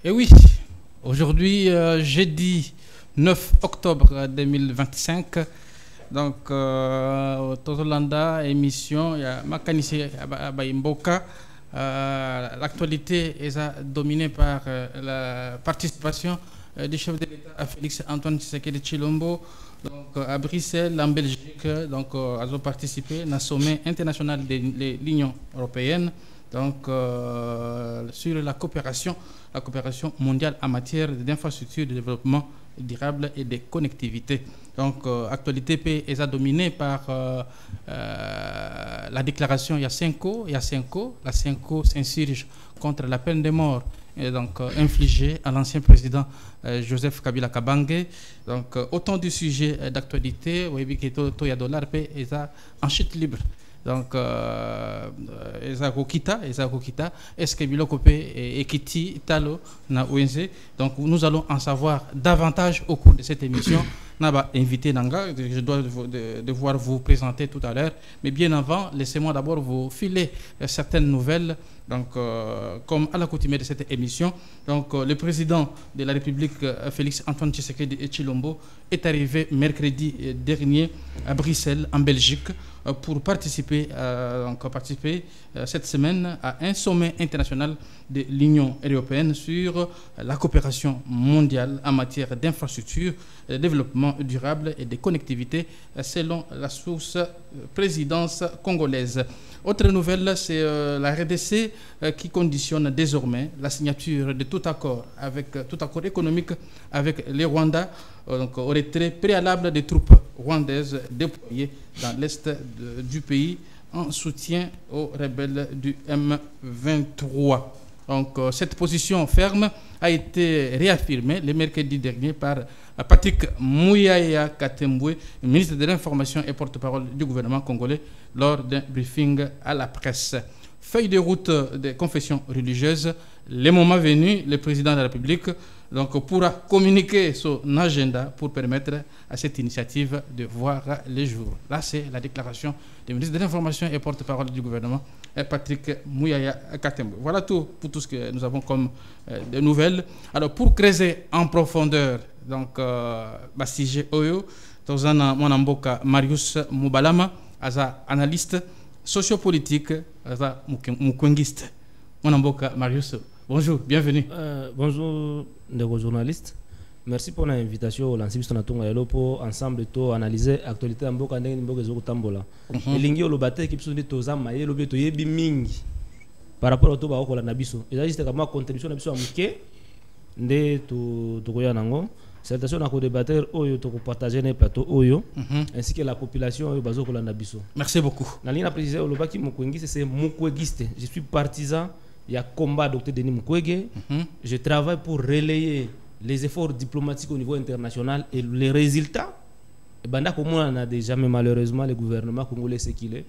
Et oui, aujourd'hui, jeudi 9 octobre 2025, donc, Tozolanda, émission, il y a Makanisi Abaimboka. L'actualité est dominée par la participation du chef de l'État Félix Antoine Tshisekedi Tshilombo, donc à Bruxelles, en Belgique, donc à participé à un sommet international de l'Union européenne, donc sur la coopération mondiale en matière d'infrastructures de développement durable et de connectivité. Donc, actualité est dominée par la déclaration Yasenko. La Yasenko s'insurge contre la peine de mort et donc infligée à l'ancien président Joseph Kabila Kabange. Donc, autant de sujets d'actualité, $, est en chute libre. Donc, est-ce que Bilokope et Kiti Talo na ONG. Donc, nous allons en savoir davantage au cours de cette émission. Naba invité Nanga, je dois devoir vous présenter tout à l'heure, mais bien avant, laissez-moi d'abord vous filer certaines nouvelles. Donc, comme à l'accoutumée de cette émission, donc le président de la République, Félix Antoine Tshisekedi Tshilombo, est arrivé mercredi dernier à Bruxelles, en Belgique, pour participer cette semaine à un sommet international de l'Union européenne sur la coopération mondiale en matière d'infrastructures, de développement durable et de connectivité, selon la source présidence congolaise. Autre nouvelle, c'est la RDC qui conditionne désormais la signature de tout accord économique avec les Rwandais, donc au retrait préalable des troupes rwandaises déployées dans l'est du pays en soutien aux rebelles du M23. Donc, cette position ferme a été réaffirmée le mercredi dernier par Patrick Mouyaya Katembwe, ministre de l'Information et porte-parole du gouvernement congolais, lors d'un briefing à la presse. Feuille de route des confessions religieuses. Le moment venu, le président de la République pourra communiquer son agenda pour permettre à cette initiative de voir les jours. Là, c'est la déclaration du ministre de l'Information et porte-parole du gouvernement, Patrick Mouyaya Katembwe. Voilà tout pour tout ce que nous avons comme de nouvelles. Alors, pour creuser en profondeur, donc, Basige Oyo, Tozana Mwanamboka Marius Mubalama, Aza analyste sociopolitique, Aza Mukwengiste. Mwanamboka Marius, bonjour, bienvenue. Bonjour, les journalistes. Merci pour l'invitation au lancement de notre pour ensemble analyser l'actualité de Mboka Ndenge Mboka Zokotambola. Et l'ingé au lobaté qui sont des tozam maïe lobé to yebi mingi par rapport au toba au nabiso. Et là juste comme contribution nabiso à muké nde to koya nango. Salutations à co-débatteur oyo to partager les plateaux oyo ainsi que la population oyo bazo kola nabiso. Merci beaucoup. Na ligne précisé au lobaki Mukwengiste c'est Mukwegiste. Je suis partisan. Il y a combat Dr Denis Mukwege. Je travaille pour relayer les efforts diplomatiques au niveau international et les résultats. Banda comme on n'a déjà mais malheureusement le gouvernement congolais c'est qu'il est.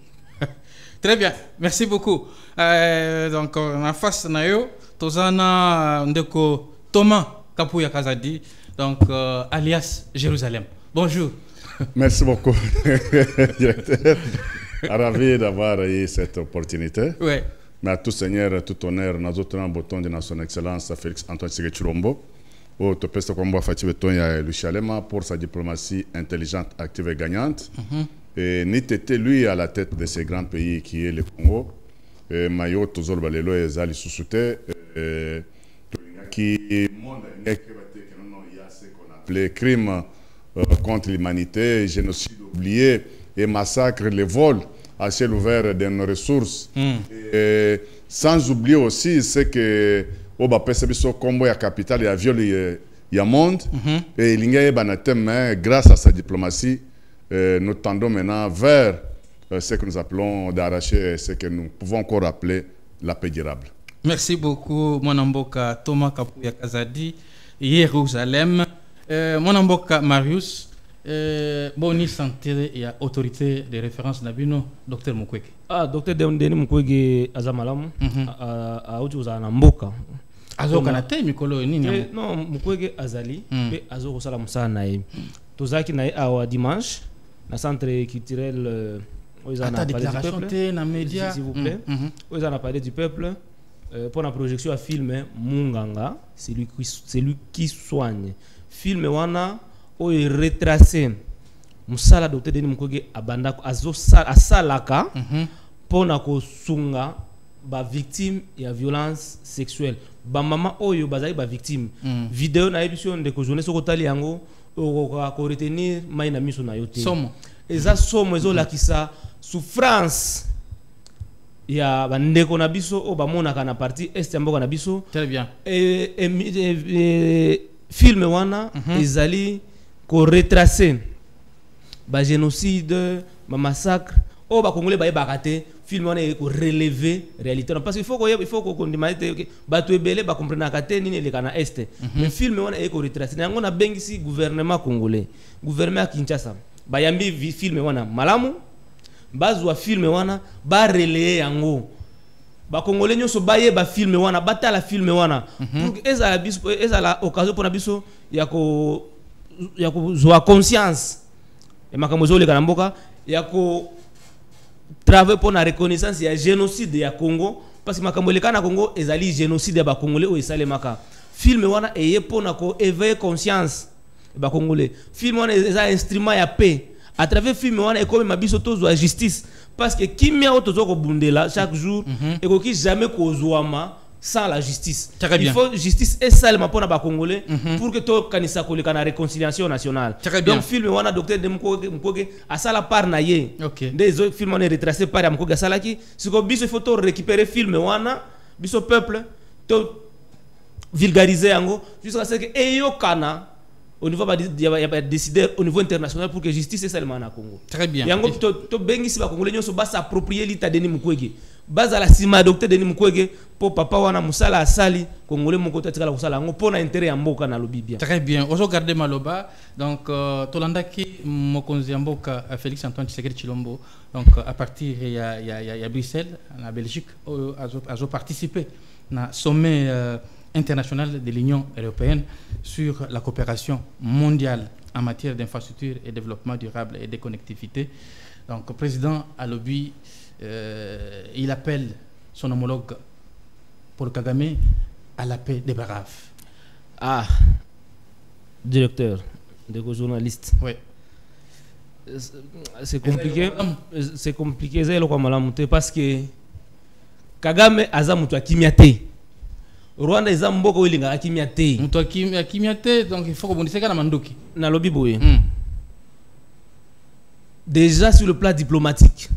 Très bien, merci beaucoup. Donc en face nayo tozana ndeko Thomas Kapuya Kazadi, donc alias Jérusalem. Bonjour. Merci beaucoup, directeur. Ravi d'avoir eu cette opportunité. Ouais. Mais à tout seigneur, tout honneur, nous autres en bouton de son excellence Félix Antoine Tshisekedi Tshilombo, au Topeste Kombo Fatih Betonya Luchalema pour sa diplomatie intelligente, active et gagnante. Et Nitete, lui, à la tête de ces grands pays qui est le Congo. Mayo Tozol Balelo et Zali Soussouté, qui montre qu'il y a ce qu'on appelait crime contre l'humanité, génocide oublié et massacre, les vols à ciel ouvert de nos ressources. Et sans oublier aussi ce que Oba Pesebiso Combo ya capitale ya viol ya monde et l'ingé banatem grâce à sa diplomatie nous tendons maintenant vers ce que nous appelons d'arracher ce que nous pouvons encore appeler la paix durable. Merci beaucoup Mwanamboka Thomas Kapuya Kazadi, Jérusalem. Mwanamboka Marius, Boni santé et autorité de référence Nabino, Dr Mukwege. Ah, Dr Denis Mukwege Azamalam, à Otuza Namboka. Azo kanate mikolo nini? Non, Mukwege Azali, pe Azo Rosala Musa Naïm. Tozaki Naï Awa dimanche, na centre culturel. Ta déclaration, na média. S'il vous plaît. Ils en a parlé du peuple. pour la projection à film Munganga, c'est lui qui soigne. Film wana o retracé musala docteur Denis Mukwege abanda asalaka pour na ko sunga ba victime ya violence sexuelle. Ba mama oyo bazali ba victime. Vidéo na édition de ko journée soko tali yango ko retenir mai na miso na yote. Somo. Eza somo ezo lakisa souffrance ya bandeko na biso o bamonaka na partie est ya mboka na biso. Très bien. Film wana ezali ko retracer ba génocide, ba massacre o ba congolais ba bakate film wana ko relever réalité parce qu'il faut qu'on demande que ba to ebele ba comprendre kate nini le kana est mais film wana ko retracer yango na bengisi gouvernement congolais gouvernement Kinshasa ba yambi film wana malamu bazwa film wana ba relayer yango ba congolais nyoso baye ba film wana batala film wana pour ezala occasion pour na biso ya ko zwa conscience et makambo zo le kana mboka ya ko travailler pour la reconnaissance ya génocide ya Congo parce que makambo le kana Congo ezali génocide ya ba congolais o esale maka film wana eye pour na ko éveiller conscience ba congolais film wana eza instrument ya paix à travers film wana et comme mabiso tozo la justice parce que kimia otozo ko bundela chaque jour et ko ki jamais ko zouama sans la justice. Il faut justice et seulement pour les Congolais pour que tout kanisa ko la réconciliation nationale. Donc film wana docteur de Mukwege à ça la part na ye. Des autres films on est retracé par Mukwege salaki ce que biso il faut tout récupérer film wana biso peuple tout vulgariser yango jusqu'à ce que eyo kana au niveau va décider au niveau international pour que justice et seulement na Congo. Très bien. Yango to bengi si ba Congolais nyoso ba s'approprier l'état Denis Mukwege. Baza la sima docteur Denis Mukwege pour papa wana musala asali Congolais moko tatika la kusala ngo pona intérêt ya mboka na lobibia. Très bien. Ozo garder maloba donc tolandaki mokonzi ya mboka Félix Antoine Tshisekedi Tshilombo donc à partir ya Bruxelles en Belgique azo participer na sommet international de l'Union européenne sur la coopération mondiale en matière d'infrastructure et développement durable et de connectivité. Donc, le président Alobi, il appelle son homologue Paul Kagame à la paix des braves. Ah, directeur, de journaliste. Oui. C'est compliqué. C'est compliqué, parce que Kagame azamutu akimiate. Rwanda eza mboka olinga akimiate. Mutu akimiate donc il faut rebondir na mandoki. Na lobi boye. Déjà sur le plan diplomatique.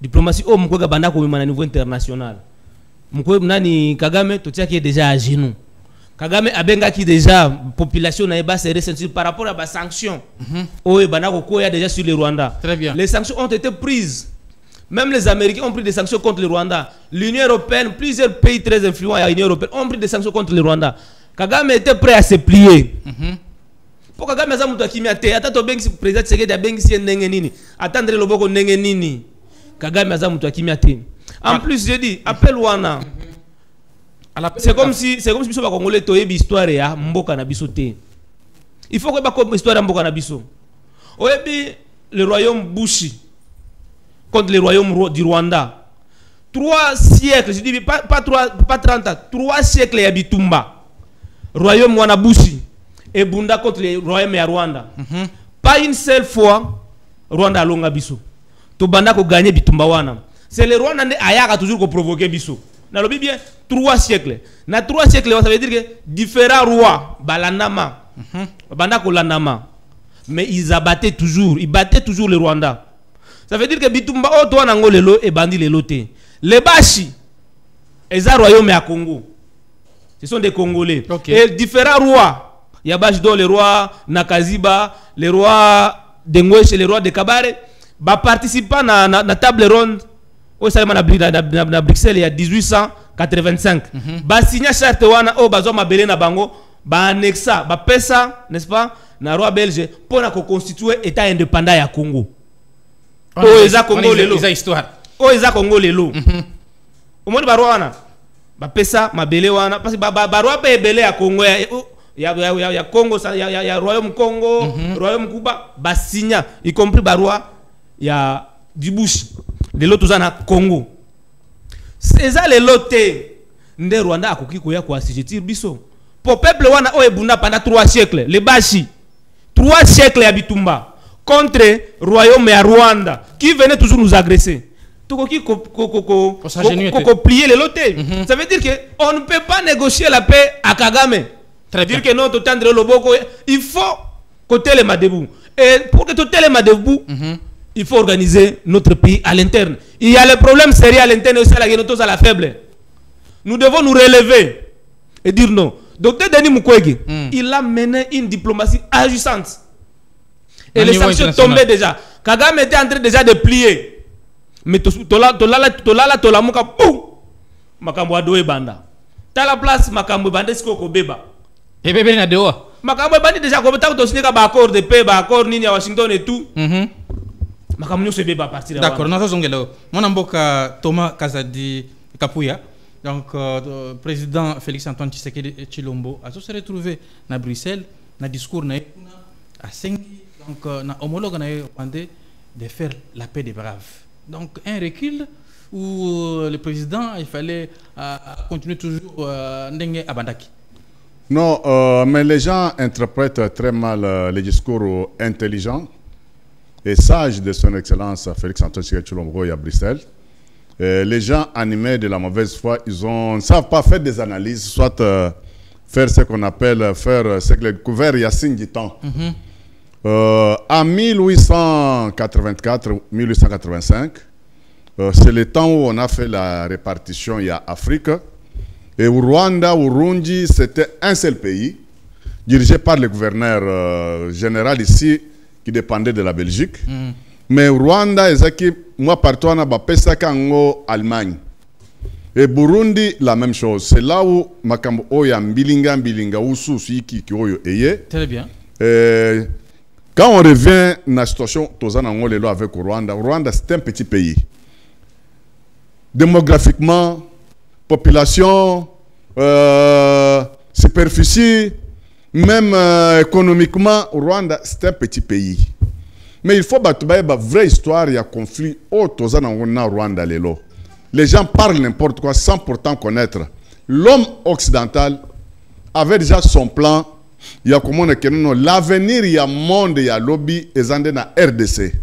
Diplomatie au Mukwege banda ko na niveau international. Mukwege nani Kagame totia qui est déjà à genoux. Kagame abenga qui déjà population na eba serré ceinture par rapport à ba sanctions. Oh banda ko koya déjà sur le Rwanda. Très bien. Les sanctions ont été prises. Même les Américains ont pris des sanctions contre le Rwanda. L'Union européenne, plusieurs pays très influents à l'Union européenne ont pris des sanctions contre le Rwanda. Kagame était prêt à se plier. Pour Kagame aza mutu akimiate, ata to bengi président Tshisekedi abengi si ndenge nini, attendre loboko ndenge nini. Kagame aza mutu akimiate. En plus je dis appel wana. C'est comme si biso ba Congolais toyebi histoire ya mboka na biso te. Il faut que ba comme histoire ya mboka na biso. Oyebi le royaume Bushi contre le royaume du Rwanda. 3 siècles, je dis pas 30 ans, 3 siècles ya bitumba. Royaume Wanabushi et Bunda contre le royaume ya Rwanda. Pas une seule fois Rwanda alonga biso. To banda ko gagner bitumba wana. C'est le Rwanda ne ayaka toujours ko provoquer biso. Na lobi bien 3 siècles. Na 3 siècles ça veut dire que différents rois balandama. Banda ko landama. Mais ils battaient toujours le Rwanda. Ça veut dire que bitumba o to na ngolelo e bandi lelo te. Les Bashi eza royaume ya Congo. Ce sont des Congolais. Et différents rois, il y a Bashi do le roi Nakaziba, le roi Dengweshe, le roi de Kabare, ba participant na table ronde au Salman na Bruxelles il y a 1885. Ba signa charte wana o bazo mabele na bango, ba annexa, ba pesa, n'est-ce pas, na roi belge pour na ko constituer état indépendant ya Congo. Oh eza Congo lelo. Eza histoire. Oh eza Congo lelo. Omoni ba roi wana. Ba pesa mabele wana parce que ba roi pe ebele ya Congo ya Congo ya royaume Congo, royaume Cuba, ba signa y compris ba roi ya Djibouti. De l'autre na Congo. eza le loté nde Rwanda akoki koya ko assujettir biso pour peuple wana o ebunda pendant 3 siècles les Bashi 3 siècles ya bitumba contre royaume ya Rwanda qui venait toujours nous agresser. Tokoki plier les lotés. Ça veut dire que on ne peut pas négocier la paix à Kagame. Très dire que non, tendre le boko, il faut côté les madebou. Et pour que tout les madebou, il faut organiser notre pays à l'interne. Il y a le problème sérieux à l'interne aussi à la faible. Nous devons nous relever et dire non. Docteur Denis Mukwege, il a mené une diplomatie agissante. Et les sanctions tombaient déjà. Kagame était en train déjà de plier. Mais tola muka boum makambo adoe banda. T'as la place makambo banda siko beba. Et bébé na dewa. Makambo banda déjà ko beta to signer ba accord de paix, ba accord nini à Washington et tout. Makambo nyo se beba partir. D'accord, nous avons ngelo. Mon amboka Thomas Kazadi Kapuya. Donc président Félix Antoine Tshisekedi Tshilombo a se retrouvé à Bruxelles, na discours na à 5 donc na homologue na demandé de faire la paix des braves. Donc un recul où le président il fallait continuer toujours ndenge abandaki. Non, mais les gens interprètent très mal les discours intelligents et sages de son excellence Félix Antoine Tshisekedi Tshilombo à Bruxelles. Les gens animés de la mauvaise foi, ils ne savent pas faire des analyses, soit faire ce qu'on appelle faire ce que les couverts Yassine du temps. En 1884-1885, c'est le temps où on a fait la répartition, il y a Afrique. Et au Rwanda, au Burundi, c'était un seul pays, dirigé par le gouverneur général ici, qui dépendait de la Belgique. Mais au Rwanda, moi, partout, on a en Allemagne. Et Burundi, la même chose. C'est là où Makambo Oya Mbilinga Usu Suiki Oyo Eye. Très bien. Quand on revient dans la situation avec le Rwanda, c'est un petit pays. Démographiquement, population, superficie, même économiquement, le Rwanda, c'est un petit pays. Mais il faut battre une vraie histoire, il y a conflit au Rwanda. Les gens parlent n'importe quoi sans pourtant connaître. L'homme occidental avait déjà son plan. Il y a comment l'avenir, il y a monde, il y a lobby, et dans RDC.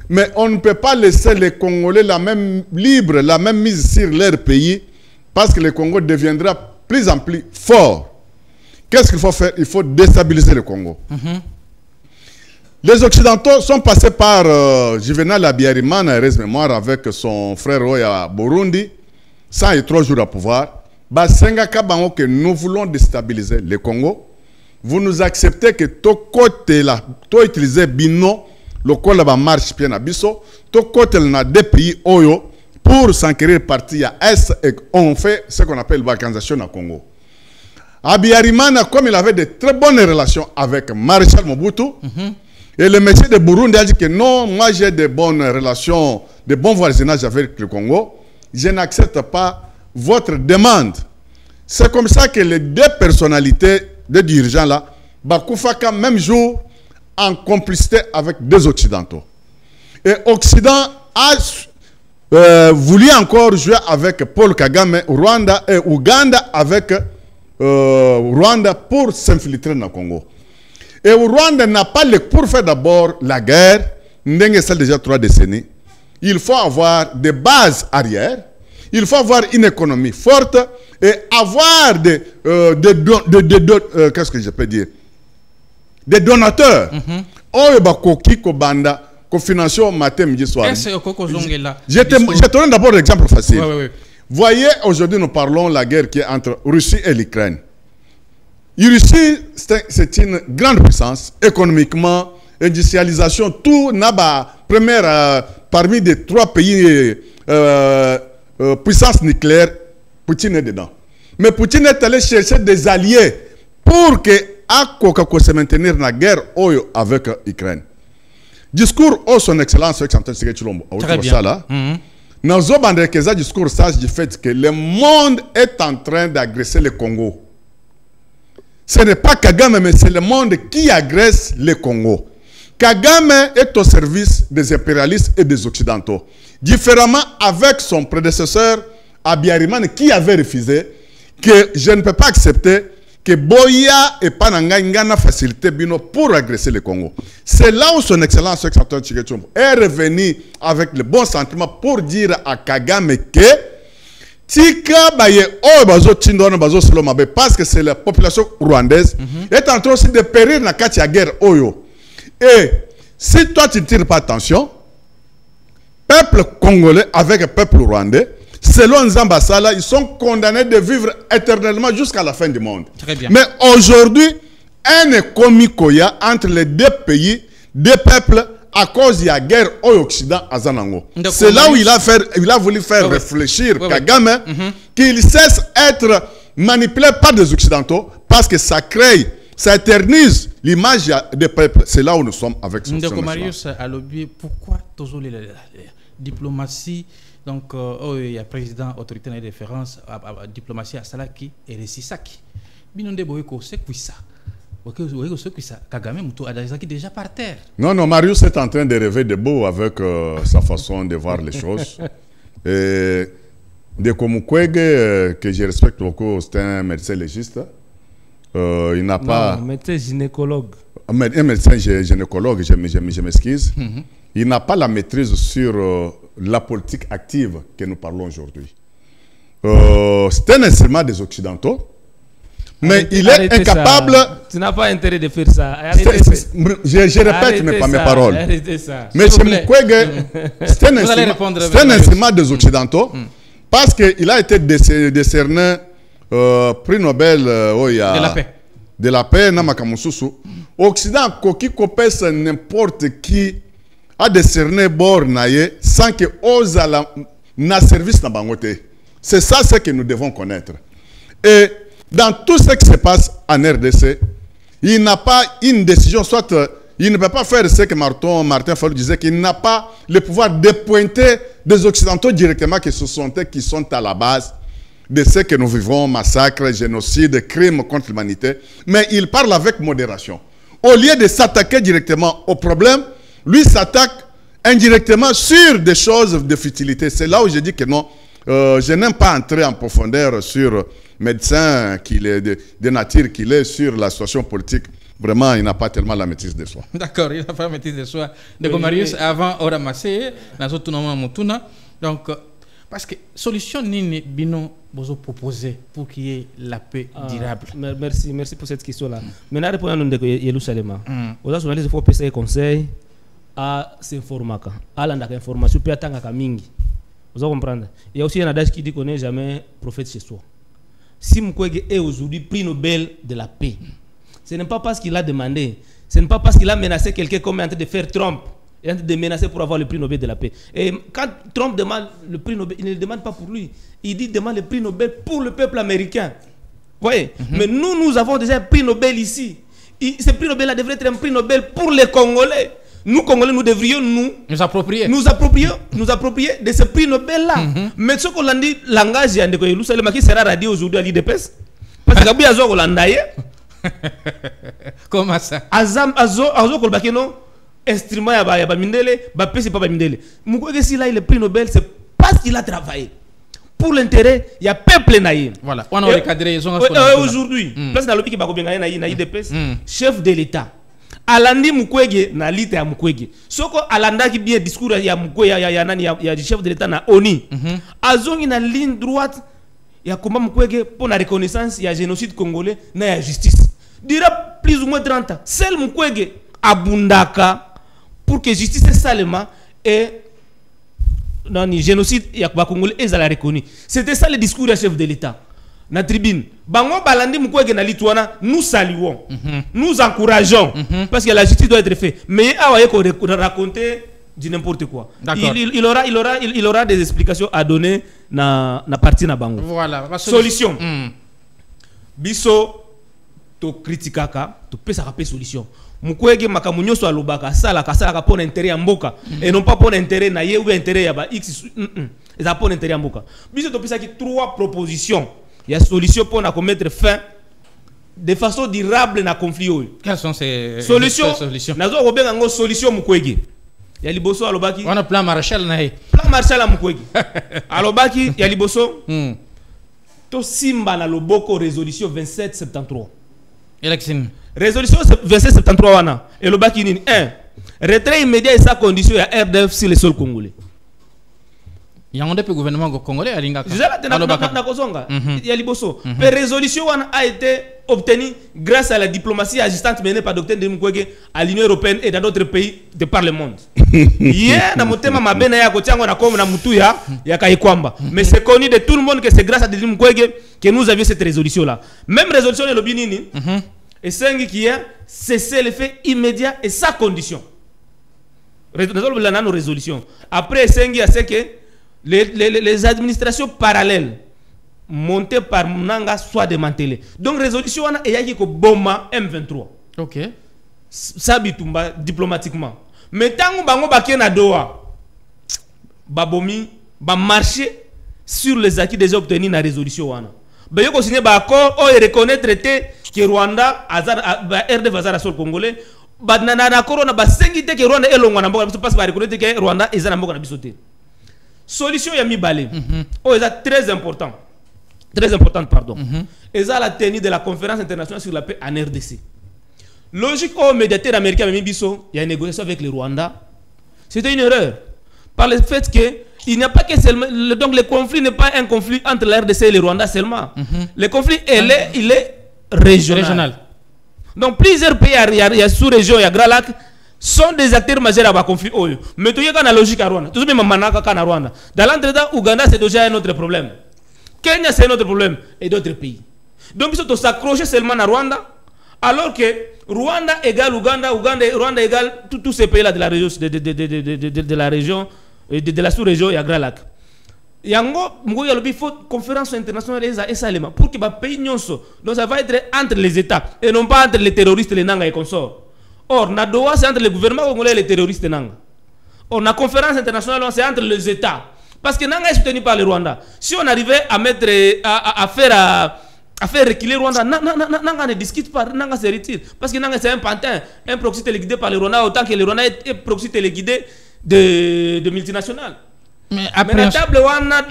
Mais on ne peut pas laisser les Congolais la même libre, la même mise sur leur pays, parce que le Congo deviendra plus en plus fort. Qu'est-ce qu'il faut faire? Il faut déstabiliser le Congo. Les Occidentaux sont passés par Juvenal Habyarimana, mémoire avec son frère Oya Burundi, 103 jours à pouvoir. Que nous voulons déstabiliser le Congo. Vous nous acceptez que tout côté là, tout utiliser bino, le col là marche bien à biso, tout côté là des pays Oyo pour s'enquérir parti à Est et on fait ce qu'on appelle l'organisation au Congo. Habyarimana, comme il avait de très bonnes relations avec Maréchal Mobutu, et le monsieur de Burundi a dit que non, moi j'ai de bonnes relations, de bons voisinages avec le Congo, je n'accepte pas votre demande. C'est comme ça que les deux personnalités des dirigeants là, Bakoufaka même jour en complicité avec deux Occidentaux. Et Occident a voulu encore jouer avec Paul Kagame, Rwanda et Ouganda avec Rwanda pour s'infiltrer dans le Congo. Et le Rwanda n'a pas le pour faire d'abord la guerre, celle déjà 3 décennies. Il faut avoir des bases arrière, il faut avoir une économie forte et avoir qu'est-ce que je peux dire? Des donateurs. Je te donne d'abord l'exemple facile. Voyez, aujourd'hui nous parlons de la guerre qui est entre Russie et l'Ukraine. La Russie, c'est une grande puissance, économiquement, industrialisation, tout n'a pas première parmi les 3 pays puissance nucléaire, Poutine est dedans. Mais Poutine est allé chercher des alliés pour que se maintenir dans la guerre avec l'Ukraine. Discours de son excellence avec Antoine Tshisekedi Tshilombo. Très bien. Nous avons un discours sage du fait que le monde est en train d'agresser le Congo. Ce n'est pas Kagame, mais c'est le monde qui agresse le Congo. Kagame est au service des impérialistes et des Occidentaux. Différemment avec son prédécesseur, Abiyarimane qui avait refusé que je ne peux pas accepter que Boya et Pananga ngana facilité bino pour agresser le Congo. C'est là où son excellence Antoine Tshisekedi Tshilombo est revenu avec le bon sentiment pour dire à Kagame que Tika baye o bazo tindona bazo solomabe parce que c'est la population rwandaise est en train aussi de périr na kati ya guerre oyo. Et si toi tu ne tires pas attention, peuple congolais avec le peuple rwandais, selon Nzambasala, ils sont condamnés de vivre éternellement jusqu'à la fin du monde. Très bien. Mais aujourd'hui, un économie entre les deux pays, deux peuples, à cause de la guerre au Occident à Zanango. C'est là où il a voulu faire réfléchir Kagame qu'il cesse d'être manipulé par des Occidentaux parce que ça crée, ça éternise l'image des peuples. C'est là où nous sommes avec ce Ndeko Marius a lobby. Pourquoi toujours la diplomatie? Donc, il y a président, autorité de référence, diplomatie à Salaki et Resisaki. Binonde Boyko, c'est quoi ça? Kagame Moutou Adazaki déjà par terre. Non, non, Marius est en train de rêver de beau avec sa façon de voir les choses. Et Ndeko Mukwege, que je respecte beaucoup, c'est un médecin légiste. Il n'a pas... médecin gynécologue. Un médecin gynécologue, je m'excuse. Il n'a pas la maîtrise sur la politique active que nous parlons aujourd'hui. C'est un instrument des Occidentaux, mais il est incapable... Tu n'as pas intérêt de faire ça. Je répète, mais pas mes paroles. Mais chez Mukwege, c'est un instrument des Occidentaux, parce qu'il a été décerné prix Nobel de la paix, Namakamususu. Occident, Koki Kopes, n'importe qui a décerné bord naye sans que ose na service na bangote. C'est ça ce que nous devons connaître. Et dans tout ce qui se passe en RDC, il n'a pas une décision, soit il ne peut pas faire ce que Martin Fayulu disait, qu'il n'a pas le pouvoir de pointer des Occidentaux directement qui sont à la base de ce que nous vivons, massacres, génocides, crimes contre l'humanité. Mais il parle avec modération. Au lieu de s'attaquer directement au problème, lui s'attaque indirectement sur des choses de futilité. C'est là où je dis que non, je n'aime pas entrer en profondeur sur médecin qu'il est, de nature qu'il est, sur la situation politique. Vraiment, il n'a pas tellement la maîtrise de soi. D'accord, il n'a pas la maîtrise de soi. Donc, Marius, avant, on ramassé, donc, parce que solution nini bino bozo proposer pour qu'il y ait la paix durable. Merci pour cette question-là. Maintenant, répondons à nous Yerusalem. Aux journalistes, il faut passer conseil à s'informer, à l'information, puis à tant qu'à mingi. Vous comprenez? Il y a aussi un adage qui dit qu'on n'est jamais prophète chez soi. Si Mukwege est aujourd'hui prix Nobel de la paix, ce n'est pas parce qu'il a demandé, ce n'est pas parce qu'il a menacé quelqu'un comme est en train de faire Trump, il est en train de menacer pour avoir le prix Nobel de la paix. Et quand Trump demande le prix Nobel, il ne le demande pas pour lui, il dit demande le prix Nobel pour le peuple américain. Vous voyez? Mais nous avons déjà un prix Nobel ici. Ce prix Nobel-là devrait être un prix Nobel pour les Congolais. Nous, Congolais, nous devrions nous approprier de ce prix Nobel-là. Mais ce qu'on a dit, langage, qui sera radié aujourd'hui à l'IDPS. Parce que Gabi Azo Holandaye. Comment ça? Azo Kolbakeno, instrument ya ba mindele, ba pesi pa ba mindele. Mukwege si là il est prix Nobel, c'est parce qu'il a travaillé. Pour l'intérêt, il y a peuple naïe. Voilà, on a recadré. Aujourd'hui, place dans l'objet qui va combien na IDPS, chef de l'État. Alandi Mukwege na lite ya Mukwege. Soko alanda ki bien discours ya Mukwege ya chef de l'État na ONI. Azongi na ligne droite ya comment Mukwege pour la reconnaissance ya génocide congolais na ya justice. Dira plus ou moins 30 ans. Seul Mukwege abundaka pour que justice seulement et dans le génocide ya Congolais et la reconnu. C'était ça le discours du chef de l'État. Na tribune bango balandi Mukwege na litwana, nous saluons, nous encourageons parce que la justice doit être faite. Mais awaye ko raconter du n'importe quoi. Il aura des explications à donner na partie na bango. Voilà, solution. Biso to criticaka to pesa ka solution. Mukwege makamunyo so alobaka sala ka pour intérêt ya mboka et non pas pour intérêt na ye ou intérêt ya ba X. Et ça pour intérêt ya mboka. Biso to pesa ki 3 propositions. Il y a une solution pour mettre fin de façon durable à conflit. Quelles sont ces solutions? Nazo Robert Ango solution Mukwege. Il y a liboso alobaki. On a plan Marshall nae. Plan Marshal Mukwege alobaki ya liboso to simba na loboko résolution 2773 Election. Résolution 2773 wana elobaki nini 1 retrait immédiat et sa condition ya RDF sur le sol congolais. Il y a un gouvernement congolais à l'Inga. La résolution a été obtenue grâce à la diplomatie assistante menée par Dr Denis Mukwege à l'Union européenne et dans d'autres pays de par le monde. Mais c'est connu de tout le monde que c'est grâce à Denis Mukwege que nous avions cette résolution-là. Même résolution de l'Obinini, et c'est qui a cessé l'effet immédiat et sans condition. Résolution. Après, c'est que les administrations parallèles montées par Mnanga soient démantelées. Donc, résolution est y a Boma M23. Ok. Ça bitumba diplomatiquement. Mais tant que bango bakena doa, babomi, ba marcher sur les acquis déjà obtenus dans la résolution wana. Ba yoko signé ba accord ou reconnaître traité que Rwanda azar ba RDF azar sur congolais. Ba na accord na ba sengite que Rwanda elongwa na mboka parce ba reconnaître que Rwanda ezana mboka na bisoté. Solution ya mibale. Oh, c'est très important. Très importante, pardon. Et ça, la tenue de la conférence internationale sur la paix en RDC. Logique au médiateur américain, il y a une négociation avec le Rwanda. C'était une erreur. Par le fait qu'il n'y a pas que seulement. Donc, le conflit n'est pas un conflit entre la RDC et le Rwanda seulement. Le conflit, il est régional. Donc, plusieurs pays, il y a sous-région, il y a Grand Lac, sont des acteurs majeurs à conflit. Mais tu y a une logique à Rwanda. Tout même à Rwanda. Dans l'entretien, Ouganda, c'est déjà un autre problème. Kenya, c'est un autre problème. Et d'autres pays. Donc, ils sont s'accrocher seulement à Rwanda. Alors que Rwanda égale Ouganda, Rwanda égale tous ces pays-là de la région, de la région, de la sous-région et à Grand Lac. Yango, il faut conférence internationale et ça élément pour que les pays nyonso. Donc, ça va être entre les États et non pas entre les terroristes, les Nanga et consorts. Or, Nadoa, c'est entre le gouvernement congolais et les terroristes Nanga. Or, la conférence internationale, c'est entre les États. Parce que Nanga est soutenu par le Rwanda. Si on arrivait à mettre, à faire reculer le Rwanda, Nanga ne discute pas, Nanga se retire. Parce que Nanga c'est un pantin, un proxy téléguidé par le Rwanda, autant que le Rwanda est proxy téléguidé de multinationales. Mais après la table,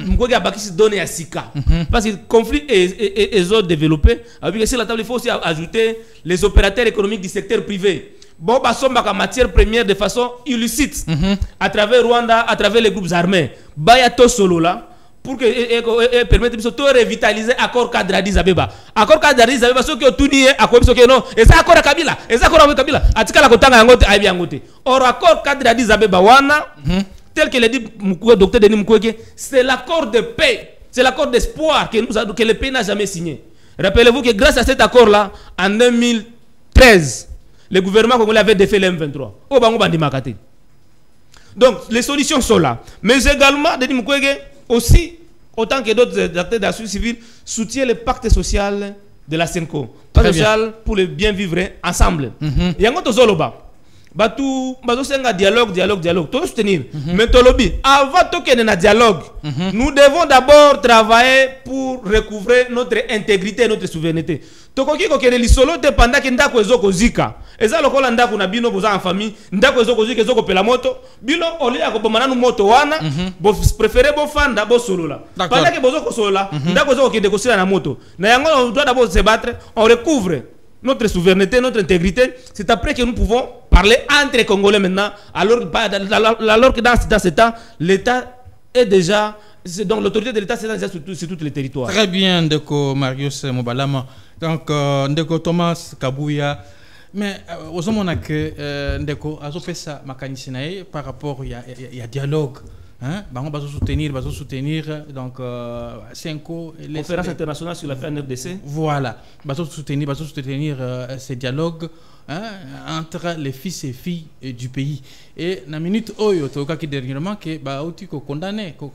Mkwege a donné à Sika. Parce que le conflit est développé. Avec sur la table, il faut aussi ajouter les opérateurs économiques du secteur privé. Bon, bah, en matière première de façon illicite à travers Rwanda, à travers les groupes armés. Bayato solo là pour que permettre de revitaliser l'accord cadre d'Addis Abeba. Accord cadre d'Addis Abeba, ce qui est tout nié, accord que non, et ça accord à Kabila, et ça accord avec Kabila. Atika la kotanga yangote aibi yangote. Or accord cadre d'Addis Abeba wana tel que l'a dit Dr Denis Mukwege, c'est l'accord de paix, c'est l'accord d'espoir que le pays n'a jamais signé. Rappelez-vous que grâce à cet accord là, en 2013. Le gouvernement congolais avait défait le M23. Donc, les solutions sont là. Mais également, Denis Mukwege, aussi, autant que d'autres acteurs de la société civile, soutient le pacte social de la SENCO. Pacte social pour le bien vivre ensemble. Il y a un autre zoloba. Batu, dialogue. Tout soutenir. Mais tolobi, avant tout qu'il y ait un dialogue, nous devons d'abord travailler pour recouvrer notre intégrité et notre souveraineté. Tokoki ko kene lisolo te pendant que ndako ezoko zika eza lokola ndako na bino boza en famille ndako ezoko zika ezoko pela moto bino oli akobomana nu moto wana bo préférer bo fanda bo solola pendant que bozoko solola ndako ezoko kende kosila na moto na yango on doit d'abord se battre, on recouvre notre souveraineté, notre intégrité. C'est après que nous pouvons parler entre Congolais maintenant, alors que dans ce temps l'État est déjà, donc l'autorité de l'État c'est déjà sur tous les territoires. Très bien, Ndeko Marius Mobalama. Donc, Ndeko Thomas Kabouya. Mais, aux hommes, on a que Ndeko a fait ça par rapport, il y a dialogue. Hein? On va soutenir donc Senko, conférence internationale sur la paix en RDC. Voilà, on va soutenir ces dialogues entre les fils et filles du pays. Et la minute où il y a dernièrement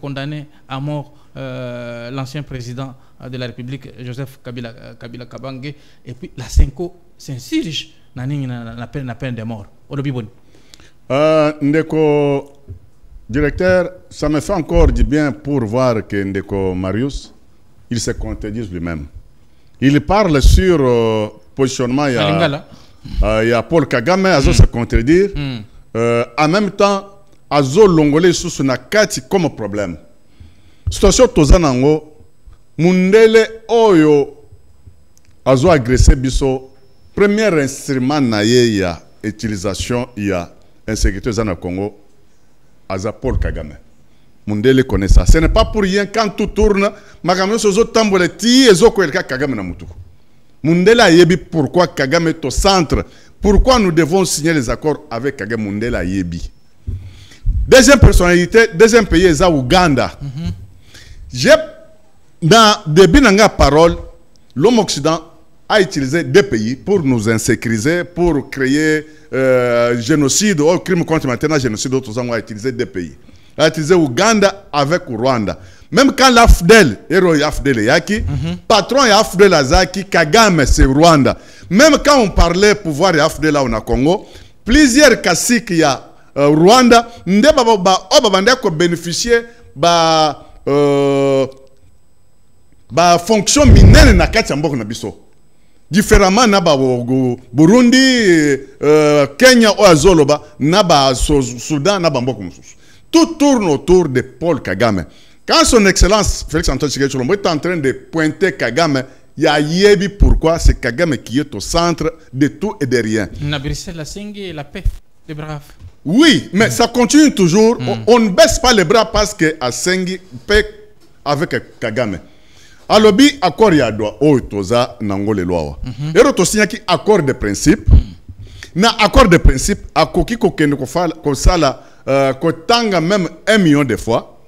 condamné à mort l'ancien président de la République Joseph Kabila Kabange, et puis la Senko s'insurge dans la peine de mort. Ndeko directeur, ça me fait encore du bien pour voir que Ndeko Marius, il se contredit lui-même. Il parle sur positionnement, il y a Paul Kagame, à se contredire. En même temps, azo longolé sous na kati comme problème situation tozanango mundele oyo azo agressé biso premier instrument na ye ya utilisation ya insécurité dans le Congo aza Paul Kagame. Mundele connaît ça. Ce n'est pas pour rien quand tout tourne, makamyo sozo tambole ti ezo ko elka Kagame na mutuku. Mundele a yebi pourquoi Kagame est au centre. Pourquoi nous devons signer les accords avec Kagame. Mundele a yebi. Deuxième personnalité, deuxième pays est Ouganda. J'ai dans début de parole, l'homme occident a utilisé deux pays pour nous insécuriser, pour créer génocide, ou crime contre l'humanité, génocide, d'autres ont utilisé deux pays. Il a utilisé Ouganda avec Rwanda. Même quand l'AFDEL, héros AFDEL Yaki, patron AFDEL Azaki, Kagame c'est Rwanda. Même quand on parlait pouvoir AFDEL là au Congo, plusieurs caciques il y a Rwanda, n'dé bénéficier fonction minene na kati ya mboka na biso. Différemment na Burundi, Kenya ou Azoloba, na Soudan, na mboka mususu. Tout tourne autour de Paul Kagame. Quand son excellence Félix Antoine Tshisekedi Tshilombo est en train de pointer Kagame, il y a yebi pourquoi c'est Kagame qui est au centre de tout et de rien. Na Bruxelles la singe et la paix, les braves. Oui, mais ça continue toujours. On ne baisse pas les bras parce que Asengi paix avec Kagame. Alobi accord ya doa o toza nangole loa. Ero to signa ki accord de principe. Na accord de principe akoki ko kende ko sala ko tanga même 1 million de fois.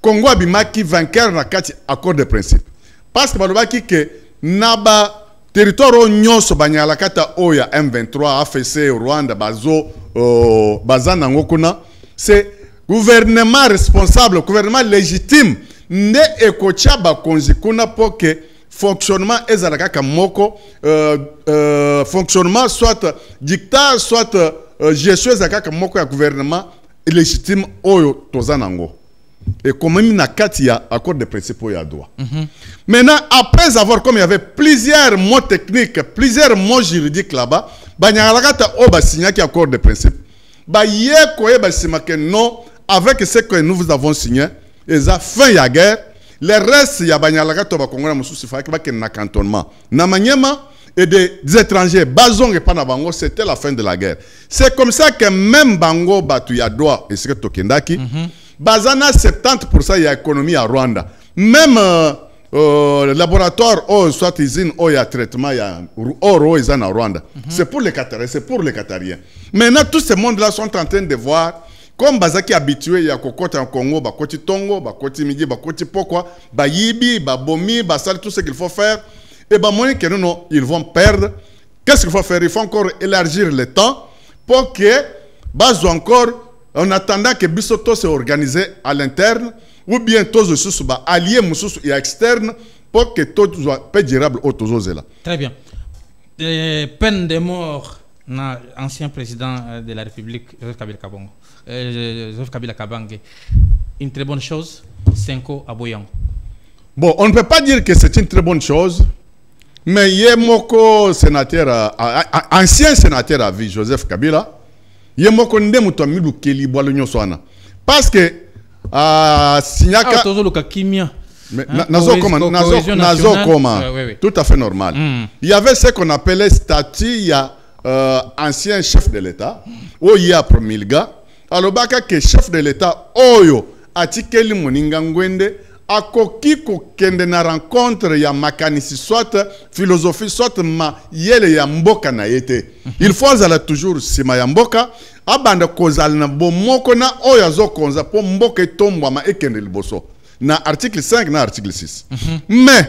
Congo abimaki vainqueur na kati accord de principe. Parce que balobaki que naba territoire nyonso banyala kata oya M23 AFC Rwanda bazo bazana ngokuna c'est gouvernement responsable, gouvernement légitime. Ne ekocha ba konzi kuna pour que fonctionnement ezalaka kamoko fonctionnement soit dictat soit gestion ezalaka kamoko ya gouvernement légitime oyo tozanango et comme na kati ya accord de principe ya droit. Maintenant après avoir comme il y avait plusieurs mots techniques, plusieurs mots juridiques là-bas, banyalaka ta o ba signé qui accord de principe. Ba ye koye ba simake non avec ce que nous vous avons signé. Et ça fin ya guerre, les restes ya banyalaka to ba Congo na mususu fa ki ba ken na cantonnement. Na manyema et des étrangers bazong et pana bango, c'était la fin de la guerre. C'est comme ça que même bango batu ya doa et ce tokendaki bazana 70% ya économie à Rwanda. Même laboratoire ou soit usine ou ya traitement ya oro izana Rwanda. C'est pour les Qataris, c'est pour les Qatariens. Maintenant tous ces mondes là sont en train de voir comme Bazaki habitué ya kokota en Congo, bakoti Tongo, bakoti Midi, bakoti Pokwa, Bayibi, Babomi, Basal, tout ce qu'il faut faire. Et moyen que non, ils vont perdre. Qu'est-ce qu'il faut faire? Il faut encore élargir le temps pour que bas encore, en attendant que Bissoto se organise à l'interne, ou bien tous les alliés et externes, pour que tout soit pas durable au là. Très bien. Peine de mort, ancien président de la République, Joseph Kabila Kabongo. Joseph Kabila Kabange. Une très bonne chose, Senko Aboyan. Bon, on ne peut pas dire que c'est une très bonne chose, mais il y a un sénateur, ancien sénateur à vie, Joseph Kabila, il y a un Keli Boalonyo. Parce que, Signaka. Tout à fait normal. Il y avait ce qu'on appelait statut, ancien chef de l'État, où il y a promulga. Alors, que chef de l'État, Oyo, Atikeli Moningangwende, akoki ko kende na rencontre ya makanisi soit philosophie soit ma yele ya mboka na yete. Il faut zala toujours sima ya mboka abanda kozala na bomoko na oyo zo konza po mboka etombwa ma ekende liboso na article 5 na article 6. Mais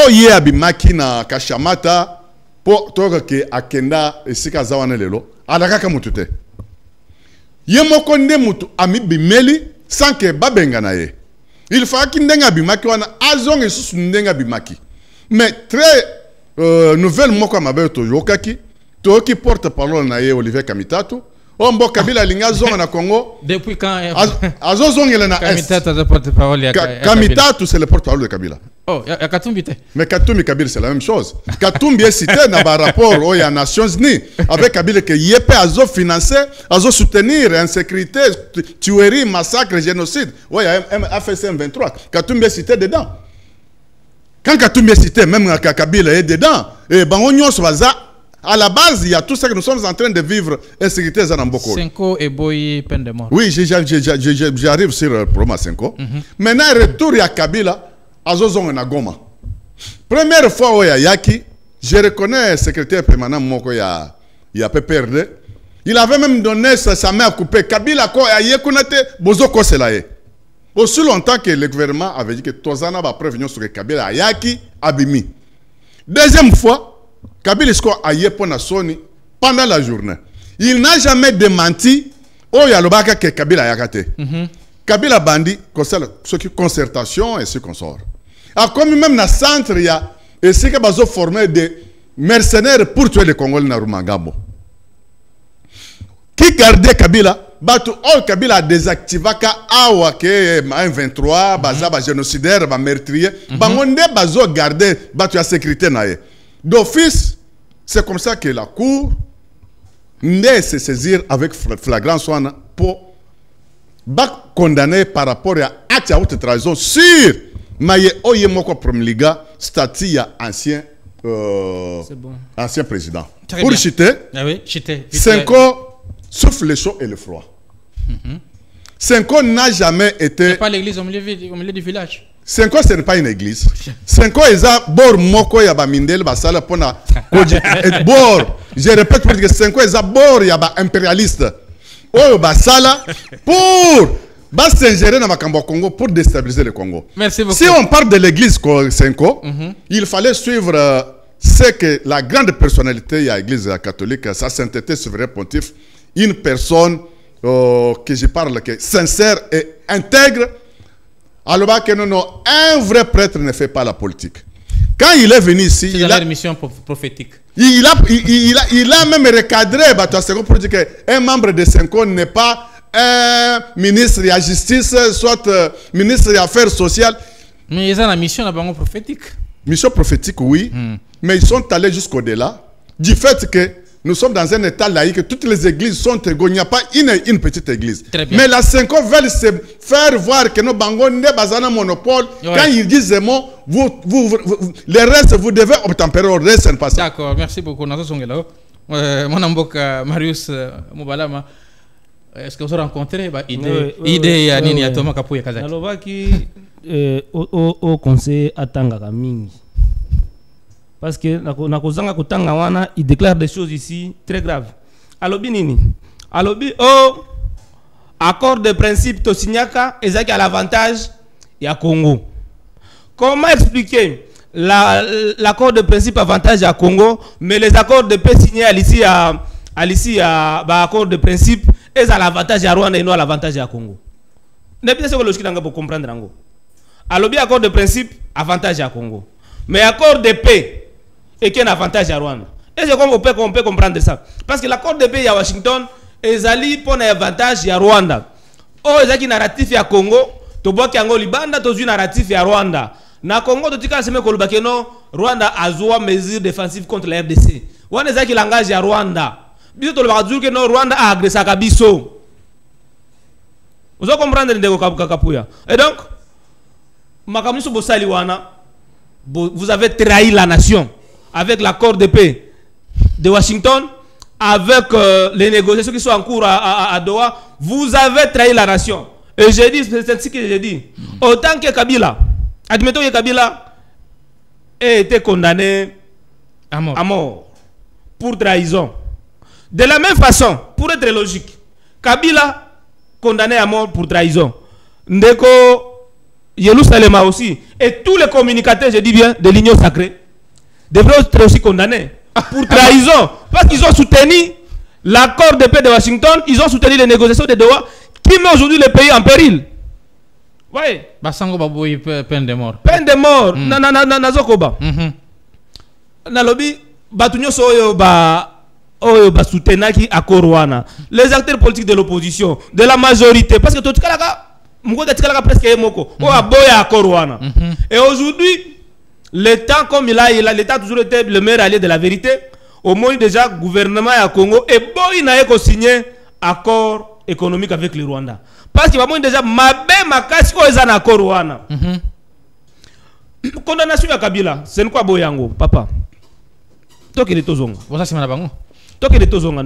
oye abimaki na kashamata po toka ke akenda esika zawana lelo alaka ka mutute. Yemoko nde mutu ami bimeli sans que babenga na ye. Il faut qu'il y ait un bimaki, azong et sous un bimaki. Mais très nouvelle, moi, comme je toujours, qui porte parole na Olivier Kamitatou, On mbo Kabila linga zonga na Congo. Depuis quand Azo zongela na est. Kamita tout c'est le porte-parole de Kabila. Oh, il y a Katumbi. Mais Katumbi Kabila c'est la même chose. Katumbi est cité dans le rapport aux Nations Unies avec Kabila que Yépe Azo financé, Azo soutenir insécurité, tuerie, massacre, génocide. Oui, il y a FSM 23. Katumbi est cité dedans. Quand Katumbi est cité, même Kabila est dedans. Et Bangonyo Swaza. À la base, il y a tout ça que nous sommes en train de vivre, insécurité Zanamboko. Senko et Boyi, peine de mort. Oui, j'arrive sur le problème à Senko. Maintenant, retour à Kabila, à Zozon et à Goma. Première fois où il y a Yaki, je reconnais le secrétaire permanent Moko, il y a PPRD. Il avait même donné sa main à couper. Kabila, il y a Yekunate, Bozoko Selaye. Aussi longtemps que le gouvernement avait dit que Tozana va prévenir sur Kabila, Yaki, Abimi. Deuxième fois, Kabila a yépona Sony pendant la journée. Il n'a jamais démenti au Yalobaka que Kabila a yakate. Kabila bandi, ce qui concertation et ce qu'on sort. Comme même dans le centre, il y a et ce qui a formé des mercenaires pour tuer les Congolais dans Rumangabo. Qui gardait Kabila? Batu all Kabila a désactivé awa ke M23 baza ba génocidaire ba meurtrier bangonde bazo garder batu ya sécurité nae. D'office, c'est comme ça que la Cour n'est se saisir avec flagrant soin pour condamner par rapport à acte à haute trahison sur Maye Oyemoko Promliga, statut ancien, ancien président. Très pour bien. citer, Senko souffle le chaud et le froid. Senko n'a jamais été. C'est pas l'église au milieu du village. Senko, ce n'est pas une église. Senko est à bord moko ya ba mindel ba sala pona bord. Je répète parce que Senko est à bord ya ba impérialiste. Oh ba sala pour ba s'ingérer dans Makambo Congo pour déstabiliser le Congo. Merci beaucoup. Si on parle de l'église Senko, il fallait suivre ce que la grande personnalité de l'église catholique, sa sainteté souverain pontife, une personne que je parle qui est sincère et intègre. Alors que non, un vrai prêtre ne fait pas la politique. Quand il est venu ici, il a une mission prophétique. Il a même recadré pour dire qu'un membre de Senko n'est pas un ministre de la justice, soit ministre des affaires sociales. Mais ils ont la mission prophétique. Mission prophétique, oui. Mais ils sont allés jusqu'au-delà du fait que nous sommes dans un état laïque, toutes les églises sont égaux, il n'y a pas une petite église. Mais la Senko veulent se faire voir que nos bangos ne basent un monopole. Ouais. Quand ils disent des mots, les restes, vous devez obtempérer, le reste, c'est pas ça. D'accord, merci beaucoup. Mon amboka Marius Mubalama, est-ce que vous avez rencontré idée à Nini Atoma Kapouya Kazaki? Alors, au conseil Atanga Mingi. Parce que nakozanga kutanga wana il déclare des choses ici très graves. Alobi nini? Alobi accord de principe to signaka ezaki à l'avantage ya Congo. Comment expliquer l'accord de principe avantage à Congo, mais les accords de paix signés à accord de principe est à l'avantage à Rwanda et non à l'avantage à Congo. Ne peut-être que logique pour comprendre ngo. Alobi accord de principe avantage à Congo. Mais accord de paix et qu'il y a un avantage à Rwanda. Et c'est comme on peut comprendre ça. Parce que l'accord de paix à Washington est allé pour un avantage à Rwanda. Oh, il y a un narratif à Congo, tu vois qu'il y a un Libanda, tu as un narratif à Rwanda. Na Congo, tu as dit que Rwanda a joué mesures défensives contre la RDC. Rwanda est langage à Rwanda. Biso tu vas dire que Rwanda a agressé Kabiso. Vous allez comprendre le Kapuya. Et donc, Makamuso Bosaliwana, vous avez trahi la nation avec l'accord de paix de Washington, avec les négociations qui sont en cours à Doha. Vous avez trahi la nation. Et j'ai dit, c'est ce que j'ai dit. Autant que Kabila, admettons que Kabila ait été condamné à mort pour trahison. De la même façon, pour être logique, Kabila condamné à mort pour trahison. Ndeko Yerusalem aussi, et tous les communicateurs, je dis bien, de l'Union sacrée, devraient être aussi condamnés pour trahison. Parce qu'ils ont soutenu l'accord de paix de Washington, ils ont soutenu les négociations de Doha, qui met aujourd'hui le pays en péril. Oui. Basango Baboui, peine de mort. Peine de mort. Nazokoba. Nalobi, Batunyo Soyo, oyo ba soutenaki accord wana, les acteurs politiques de l'opposition, de la majorité, parce que tout kalaka mukota tikalaka presque moko o aboya accord wana. Et aujourd'hui l'État comme l'État a toujours été le meilleur allié de la vérité. Au moins déjà gouvernement à Congo et boy n'a pas signé accord économique avec le Rwanda. Parce qu'il va moins déjà makasi ko ezana accord wana. Condamnation à Kabila, c'est quoi boyango papa? Toke de tozonga. Bon ça c'est manabango. Toke de tozonga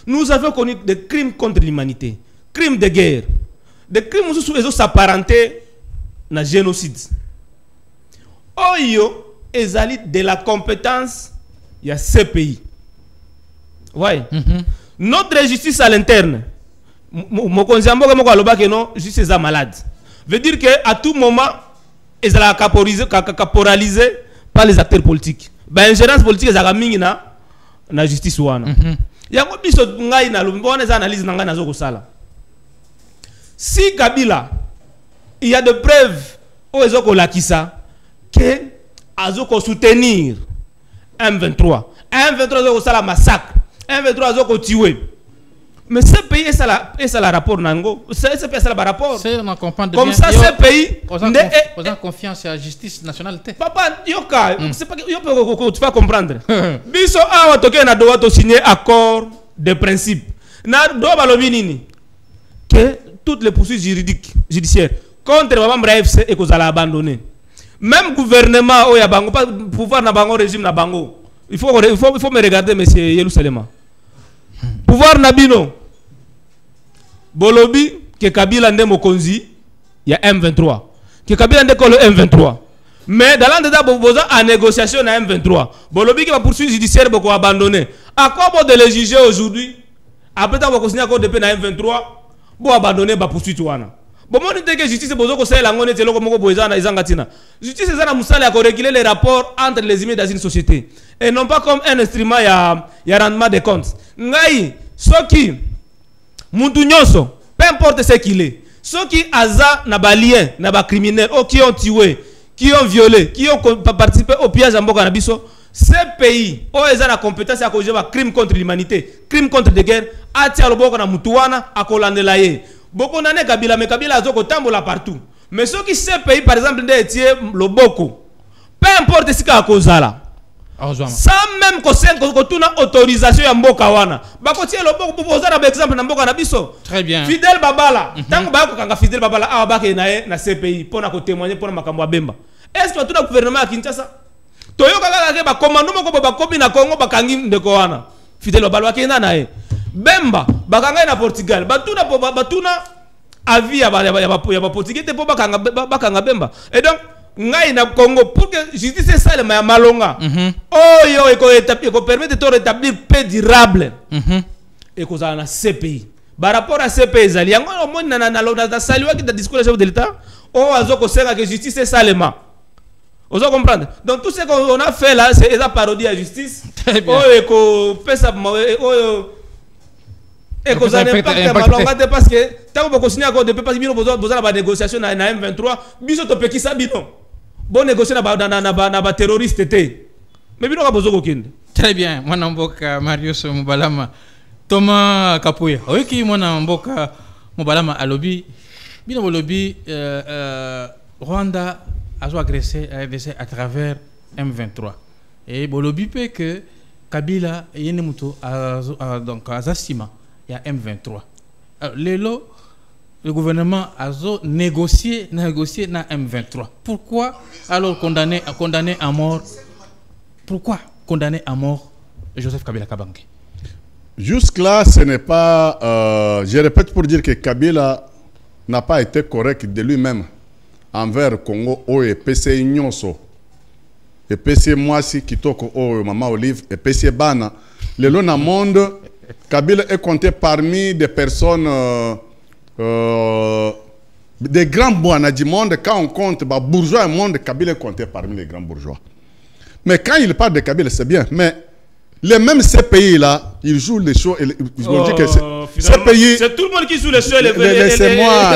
Nous avons connu des crimes contre l'humanité, crimes de guerre, des crimes sous les s'apparenter na génocide. Oyo ezali de la compétence il y a ces pays. Ouais. Notre justice à l'interne, mon justice est malade. Veut dire qu'à tout moment, ils sont caporalisés par les acteurs politiques. L'ingérence politique est à la justice. Il y a une analyse. Si Kabila, il y a des preuves que Azoko soutenir M23. M23 c'est la massacre. M23 c'est tué. Mais ce pays est ça la rapport nango. C'est le rapport. Comme ça ce pays on a confiance à la justice nationale. Papa yoka, c'est pas que tu vas comprendre. Biso awa toke na doit to signer accord de principe. Na do balobi nini que toutes les poursuites judiciaires contre Bamambra FC et qu'on a abandonné. Même gouvernement, il y a pas pouvoir na bango régime na bango. Il faut me regarder monsieur Yerusalema. Pouvoir nabino. Bolobi que Kabila ndé mokonzi, il y a M23. Que Kabila ndé le M23. Mais dans l'endroit boboza en négociation na M23. Bolobi qui va poursuivre judiciaire beaucoup abandonné. À quoi bon de les juger aujourd'hui? Après tant qu'on signer accord de paix na M23, bon abandonner ba poursuite wana. Bon, moi, je dis que la justice est besoin de la monnaie, justice est pour réguler les rapports entre les immigrés dans une société. Et non pas comme un instrument, il y a rendement des comptes. Ngaï, ceux qui, Mountounyoso, peu importe ce qu'il est, ceux qui aza n'a pas lien, n'a pas criminel, qui ont tué, qui ont violé, qui ont participé au pillage en Boka Nabiso, ces pays, ils ont la compétence à cause de crime contre l'humanité, crime contre les guerres, à tia le Boka Namutuana, à Kolandelaye. Beaucoup d'années Kabila, mais Kabila a tambola partout. Mais ceux qui se payent, par exemple, le Boko, peu importe ce qu'il y a à cause là. Sans même qu'on ait autorisation à Mbokawana. Bakoti le Boko pour poser un exemple dans Mboka Nabiso. Très bien. Fidèle Babala. Tant que Fidèle Babala a baké na CPI pour témoigner pour Makambo Bemba. Est-ce que tout le gouvernement à Kinshasa? Toyo Kaka ba commando moko ba kobi na Congo bakangi ndekowana. Fidèle Babala kena na e. Bemba bakanga na Portugal batuna avis ya ba portugais te po bakanga Bemba. Et donc ngai na Congo pour que justice ça le malonga oyo eko permettre de rétablir paix durable et que ça na CPI par rapport à CPI ezali yango mo na saluer qui da discours chef de l'état o azoko senga que justice ça le ma. Vous comprenez? Donc tout ce qu'on a fait là c'est la parodie à justice. Oyo eko pesa oyo et que ça n'impacte malonga parce que tant qu'on continue encore de parce que nous besoin de négociation na M23 biso to peki ça bino bon négocier na terroriste té mais bino ka besoin kokende. Très bien mwana mboka Marius Mubalama Thomas Kapuya oki mwana mboka Mubalama alobi bino bolobi Rwanda a agressé à travers M23 et bolobi peut que Kabila yene muto donc azastima il y a M23. Alors, le gouvernement a négocié na M23. Pourquoi alors condamner à mort? Pourquoi condamner à mort Joseph Kabila Kabange? Jusque-là, ce n'est pas... je répète pour dire que Kabila n'a pas été correct de lui-même envers Congo et PC Nyonso. Et PC Mwasi Kitoko Mama Olive et PC Bana. Le long dans monde... Kabila est compté parmi des personnes, des grands bourgeois du monde. Quand on compte bourgeois et monde, Kabila est compté parmi les grands bourgeois. Mais quand il parle de Kabila, c'est bien. Mais les mêmes ces pays-là, ils jouent les shows. Ils ont dit que ces pays... C'est tout le monde qui joue les shows.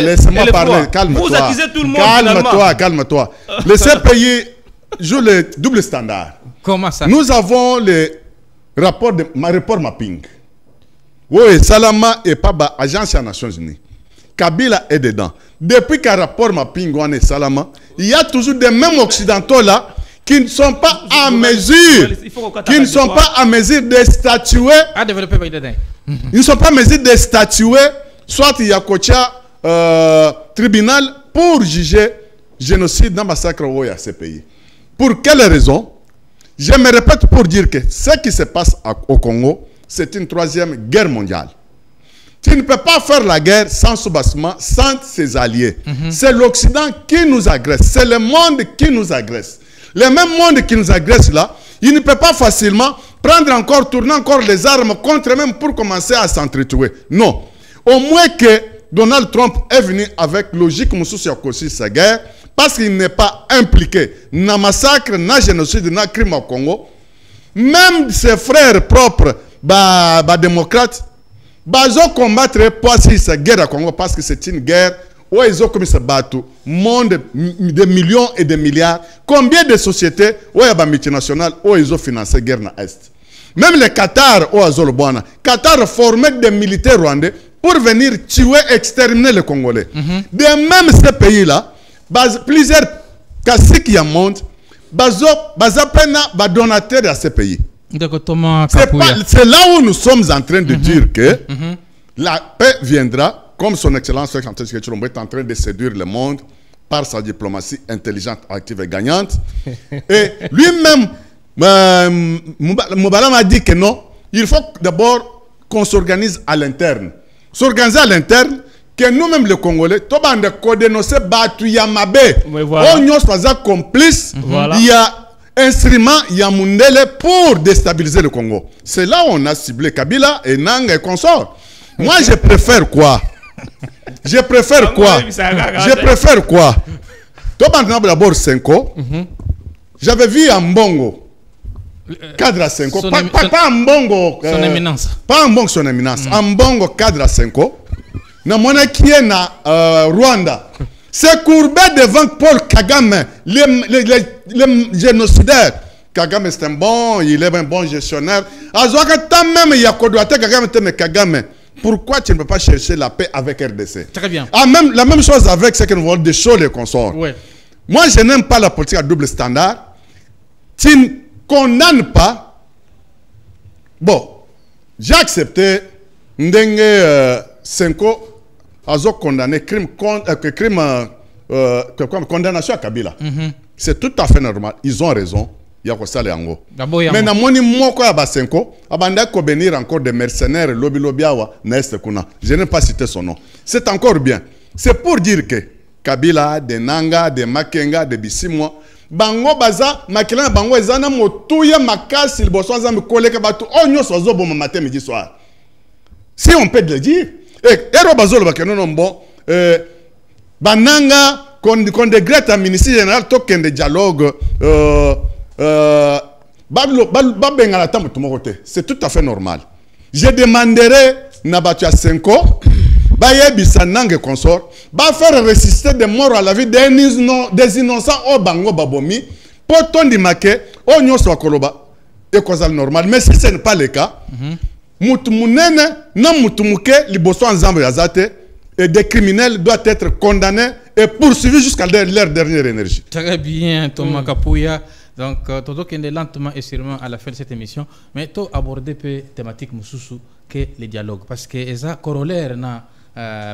Laissez-moi parler. Calme-toi. Vous accusez tout le monde. Calme-toi. Ces pays jouent le double standard. Comment ça? Nous avons rapport mapping. Oui, Salama et pas agence des Nations Unies. Kabila est dedans. Depuis qu'un rapport mapping on est Salama, il y a toujours des mêmes occidentaux là qui ne sont pas en mesure, de statuer. Ils ne sont pas en mesure de statuer, soit il y a tribunal pour juger génocide dans massacre au ces pays. Pour quelle raison? Je me répète pour dire que ce qui se passe au Congo, c'est une troisième guerre mondiale. Tu ne peux pas faire la guerre sans soubassement, sans ses alliés. C'est l'Occident qui nous agresse. C'est le monde qui nous agresse. Le même monde qui nous agresse là, il ne peut pas facilement tourner encore les armes contre eux-mêmes pour commencer à s'entretuer. Non. Au moins que Donald Trump est venu avec logique Moussoussiakosi sa guerre, parce qu'il n'est pas impliqué dans massacre, dans génocide, dans crime au Congo. Même ses frères propres, démocrates, ils ont combattre pour cette guerre au Congo parce que c'est une guerre où ils ont commis ce bateau, monde de millions et de milliards. Combien de sociétés où il y a des multinationales où ils ont financé la guerre dans l'Est? Même le Qatar, où ils Qatar formait des militaires rwandais pour venir tuer, exterminer les Congolais. De même ces pays-là, plusieurs caciques qui montent, ils donateurs à ces pays. C'est là où nous sommes en train de dire que la paix viendra, comme son Excellence est en train de séduire le monde par sa diplomatie intelligente, active et gagnante. Et lui-même, Moubala m'a dit que non, il faut d'abord qu'on s'organise à l'interne. S'organiser à l'interne, que nous-mêmes les Congolais, tout le monde dénoncer Batu Yamabe, on est complice, il y a instrument, il y a Mundele pour déstabiliser le Congo. C'est là où on a ciblé Kabila et Nanga et consorts. Moi, je préfère quoi? Je préfère quoi? Tout le monde d'abord Senko. J'avais vu un bongo. Cadre à Senko. Pas un bongo. Son éminence. Pas un bongo son éminence. Un bongo cadre à Senko. Na mona qui est na Rwanda. C'est courbé devant Paul Kagame, le génocidaire. Kagame c'est un bon, il est un bon gestionnaire. Même il y a Kagame. Pourquoi tu ne peux pas chercher la paix avec RDC? Très bien. La même chose avec ce que nous voulons des choses les consorts. Ouais. Moi, je n'aime pas la politique à double standard. Tu ne condamnes pas. Bon, j'ai accepté Ndenge Senko a condamné condamnation à Kabila. C'est tout à fait normal. Ils ont raison. Il y a quoi ça les ango. Mais na moni moko ya basenko abanda ko venir encore des mercenaires lobby awa na est kuna. Je n'ai pas cité son nom. C'est encore bien. C'est pour dire que Kabila, de Nanga, de Makenga, de Bisimwa, bango baza makila bango ezana motuya makasi liboso za mikoleka batu onyo sozo bo matin midi soir. Si on peut le dire. Et ero bazolo bakeno nombo bananga kon de greta ministre général token de dialogue c'est tout à fait normal. Je demanderai Nabatia Senko, Bayebisa Nange consort, faire résister des morts à la vie des innocents au Bango Babomi, Poton di Make, Onyo Swakoloba, et causal normal. Mais si ce n'est pas le cas, Moutumunene, non Moutumuke, Liboso Nzambe Yazate, et des criminels doivent être condamnés et poursuivis jusqu'à leur dernière énergie. Très bien, Thomas Kapouya. Donc, tout est lentement et sûrement à la fin de cette émission, mais tu aborder peu thématique Moussoussou que les dialogues, parce que les corollaires na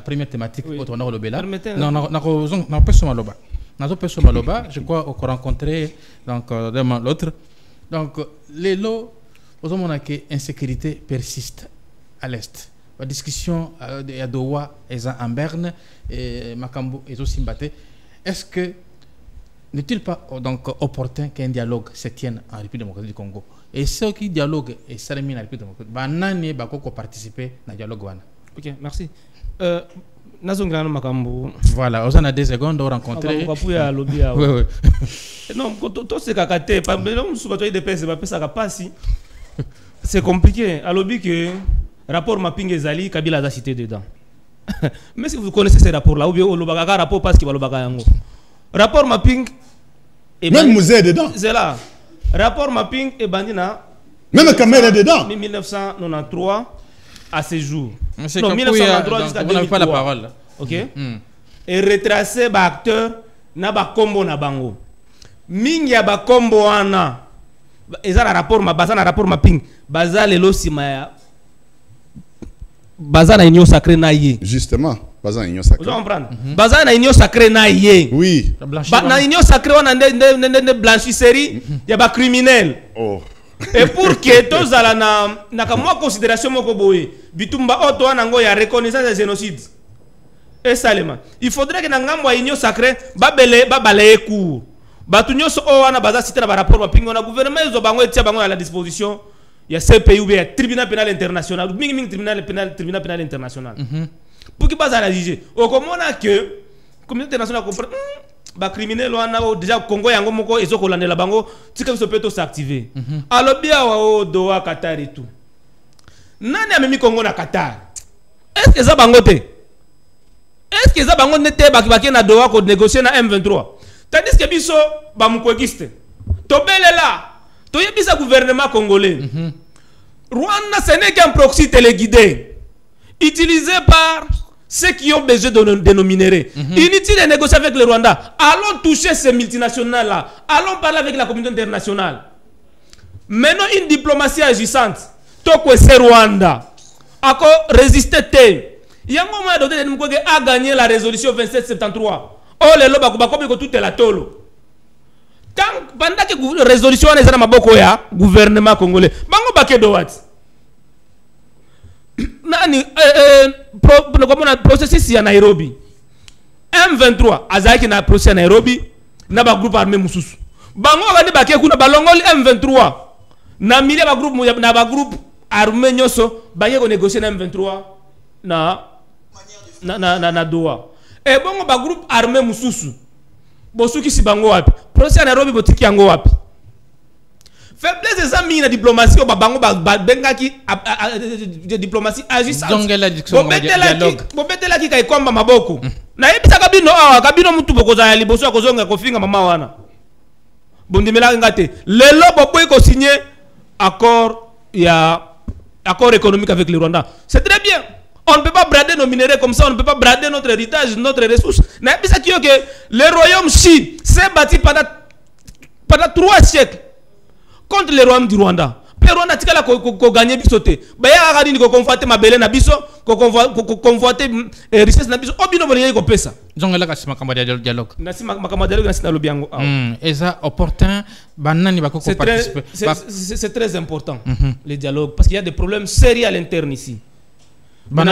première thématique au tournoi le Bela. Non, non, personne maloba. Je crois qu'on rencontrer donc l'autre. Donc, les lots, aux hommes que insécurité persiste à l'est. La discussion à Doha et en Berne et Makambo et aussi Mbaté. Est-ce que n'est-il pas donc opportun qu'un dialogue se tienne en République démocratique du Congo? Et ceux qui dialoguent et s'arrêtent en République démocratique, banane bako participer dans dialogue wana. Ok, merci. Nazongrano Makambo. Voilà, on a 2 secondes de rencontrer. Oui. Non, tout ce kakate, pas non soubato de pèse, ça pas si. C'est compliqué. À lobby que rapport mapping ezali Kabila a cité dedans. Mais si vous connaissez ces rapports là ou bien le bagaga rapport parce qu'il va le bagaga yango. Rapport mapping et même musée dedans. C'est là. Rapport mapping et bandina Même Kamel est dedans. 1993 à ce jour. Monsieur Non, Kapuya, 1993 jusqu'à vous n'avez 2003. pas la parole. Là. Ok. Et retracer ba acteur na ba combo na bango. Mingi ya ba combo wana. Eza na rapport ma baza na rapport ma ping. Baza lelo sima ya. Baza na union sacrée na ye. Justement, pas en union sacrée. Vous comprenez? Baza na union sacrée na ye. Oui. Na union sacrée on a de blanchisserie, il y a ba criminel. Oh. Et pour que tous ala na kamwa considération moko boye, bitumba oto wana ngo ya reconnaissance de génocide. Et salema. Il faudrait que na ngambo union sacrée ba balaye cour. Batu nyonso o wana baza cité na ba rapport ba pingo na gouvernement ezo bango etia bango à la disposition. Il y a CPI ou bien tribunal pénal international, tribunal pénal international. Pour qu'il passe à la juger. Au comment on a que la communauté internationale comprend bah criminel on a déjà Congo yango moko ezoko landela bango tu que peut tout s'activer. Alors bien au Doha Qatar et tout. Nani a mis Congo na Qatar? Est-ce que ça bango te? Est-ce que ça bango nete baki na Doha ko négocier na M23? Tandis que biso ba mukwegiste. Tobele là. Tu as un gouvernement congolais. Rwanda, ce n'est qu'un proxy téléguidé, utilisé par ceux qui ont besoin de nos minéraux. Inutile de négocier avec le Rwanda. Allons toucher ces multinationales-là. Allons parler avec la communauté internationale. Maintenant, une diplomatie agissante. Toko c'est Rwanda. Encore résister. Yango a gagné la résolution 2773. Oh, les lobes, comme tout est la tolo. Pendant que la résolution est dans maboko ya gouvernement congolais, bango baké doat. Nani processus ya Nairobi. M23 azaki na procès à Nairobi na ba groupe armé mususu. Bango bandi baké kuna balongoli M23. Na milia ba groupe armé nyoso baye ko négocier na M23 na Doha. Et bongo ba groupe armé mususu. Bosuki si bango wapi procès à Nairobi botiki yango wapi faiblesse des amis na diplomatie ba bango bengaki diplomatie agissante bobetela ki kai komba maboko na yebisa kabino mutu bokoza ya liboso ya kozonga kofinga mama wana bondimela ngate lelo boboy ko signer accord économique avec le Rwanda. C'est très bien. On ne peut pas brader nos minéraux comme ça, on ne peut pas brader notre héritage, notre ressource. Mais c'est que le royaume Chine s'est bâti pendant 3 siècles contre le royaume du Rwanda. Le Rwanda a gagné bisoté. Baya a gagné ko convoiter mabele na biso, ko convoiter richesse na biso. Obino bolé ko pesa. Donc là kasi makamba dialogue. Nasi makamba dialogue nasi na lobiango. Eza opportun banani bako participer. C'est très important le dialogue parce qu'il y a des problèmes sérieux à l'interne ici. Il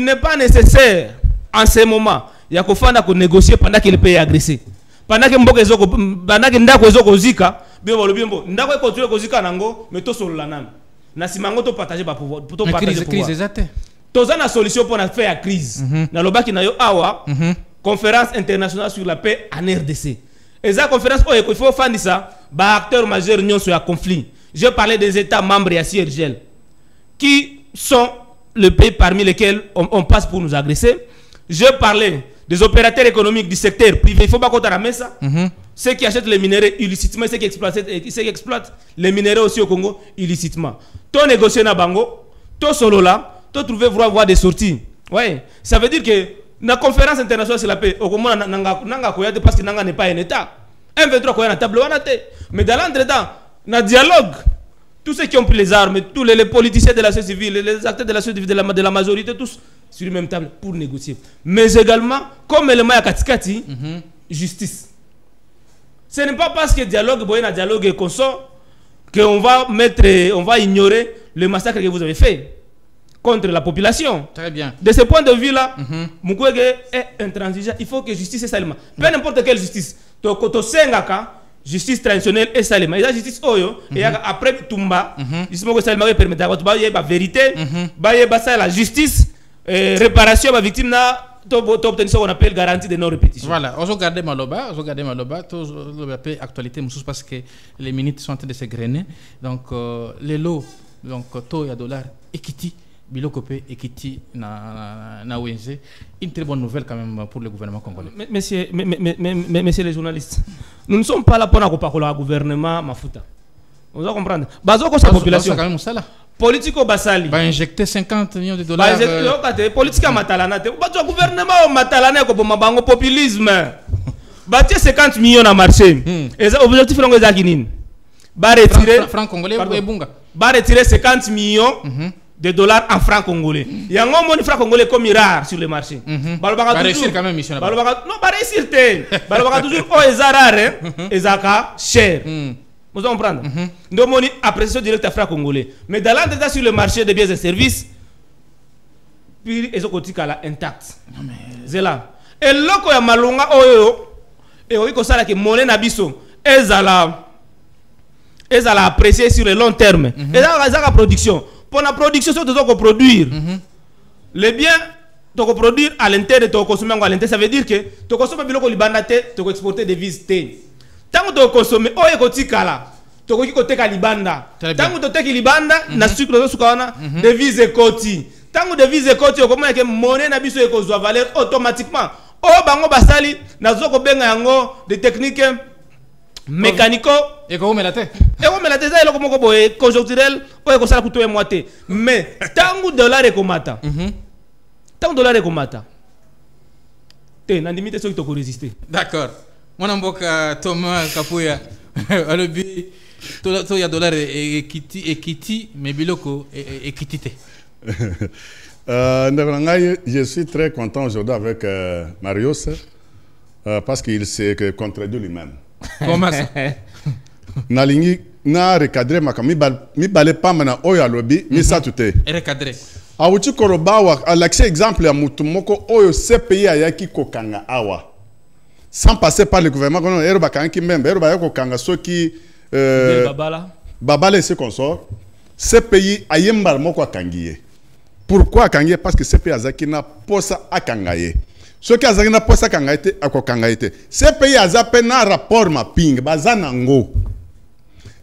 n'est pas nécessaire en ce moment il y a qu'on négocier pendant que le pays est agressé. Pendant que ndako ezoko zika, biombo ndako continue kozika nango, mais to solo lanam. Na simango to partager ba pouvoir, to partager pouvoir. Crise exacte. Toza na solution pour na faire la crise. Na lobaki na yo awa, conférence internationale sur la paix en RDC. Et la conférence il faut faire ça, bah acteurs majeurs union sur un conflit. Je parlais des États membres à CIRGL qui sont le pays parmi lesquels on passe pour nous agresser. Je parlais des opérateurs économiques du secteur privé. Il ne faut pas qu'on ramène ça. Ceux qui achètent les minéraux illicitement, ceux qui exploitent les minéraux aussi au Congo illicitement. Tout négocier na bango, tout solo là, tout trouver voir des sorties. Ouais, ça veut dire que la conférence internationale sur la paix, au Congo nanga koyate parce que nanga n'est pas un État. M23 koya na table wanate. Mais dans l'entretemps, na dialogue, tous ceux qui ont pris les armes, tous les politiciens de la société civile, les acteurs de la société civile, de la majorité, tous sur la même table pour négocier. Mais également, comme élément à Katikati, justice. Ce n'est pas parce que dialogue, un dialogue est consort, qu'on va ignorer le massacre que vous avez fait contre la population. Très bien. De ce point de vue-là, Mukwege est intransigeant. Il faut que justice est salement. Peu n'importe quelle justice. Tokoto Sengaka, justice traditionnelle et salement. Et la justice oyo, et après Tumba, justement que salement permet d'avoir la vérité, la justice, réparation à victime na obtenir ce qu'on appelle garantie de non-répétition. Voilà, on regarde Maloba, actualité parce que les minutes sont en train de se grainer. Donc les lots, donc taux et dollars, equity, Bilokopé et Kiti na ONG. Une très bonne nouvelle quand même pour le gouvernement congolais. Messieurs les journalistes, nous ne sommes pas là pour parler au gouvernement Mafuta. Vous allez comprendre. Bazo ko sa population. Quand même ça là. Politico basali. Va injecter 50 millions de dollars. Politique matalana te. Bazo gouvernement matalana ko mabango populisme. Batie 50 millions na marché. Et objectif longo ezakinin. Ba retirer franc congolais ou bunga. Ba retirer 50 millions de dollars en francs congolais. Il y a un moni franc congolais comme rare sur le marché. Balobaka réussir quand même mission là. Balobaka non ba réussir te. Balobaka toujours o ezarare ezaka cher. Vous comprenez? Nous avons appréciation directe à franc congolais. Mais dans l'entité sur le marché des biens et services, puis ils ont continué à intact. C'est là. Et là quand il y a malonga oyo et oui comme ça que monnaie nabiso ezala apprécier sur le long terme. Et là la production. Pour la production, c'est de produire. Les biens, tu peux produire à l'intérieur, tu peux consommer à l'intérieur. Ça veut dire que tu consommes biloko libanda te, tu peux exporter des vis te. Tant que tu consommes, oh écoute kala, tu peux écouter kalibanda. Tant que tu te libanda, na sucre de sucana, des vis écoti. Tant que des vis écoti, comment est que monnaie na biso éco soit valeur automatiquement. Oh bango basali, na zoko benga yango des techniques mécanico et comment la tête et comment la tête est comme conjoncturel ou est comme ça coûte moitié mais tant que dollar est comme ça tant que dollar est comme ça t'es na limite ceux qui t'ont résister. D'accord. Mon amboka Thomas Kapuya le but tout y a dollar et kiti mais biloko et kitité. Je suis très content aujourd'hui avec Marius parce qu'il s'est contredit lui-même. Comment ça? Nalingi na recadrer makami balé pas mana oyo alobi mi satute. Recadrer. Awuti korobawa l'accès exemple ya mutu moko oyo CPI ayaki kokanga awa. Sans passer par le gouvernement kono ero bakanki membe ero ba kokanga soki babala c'est consort. CPI ayemba moko akangiye. Pourquoi akangiye? Parce que CPI azaki na posa akangaye. Ce qui a été posé à Kokangaïté, ces pays ont un rapport mapping, bazanango.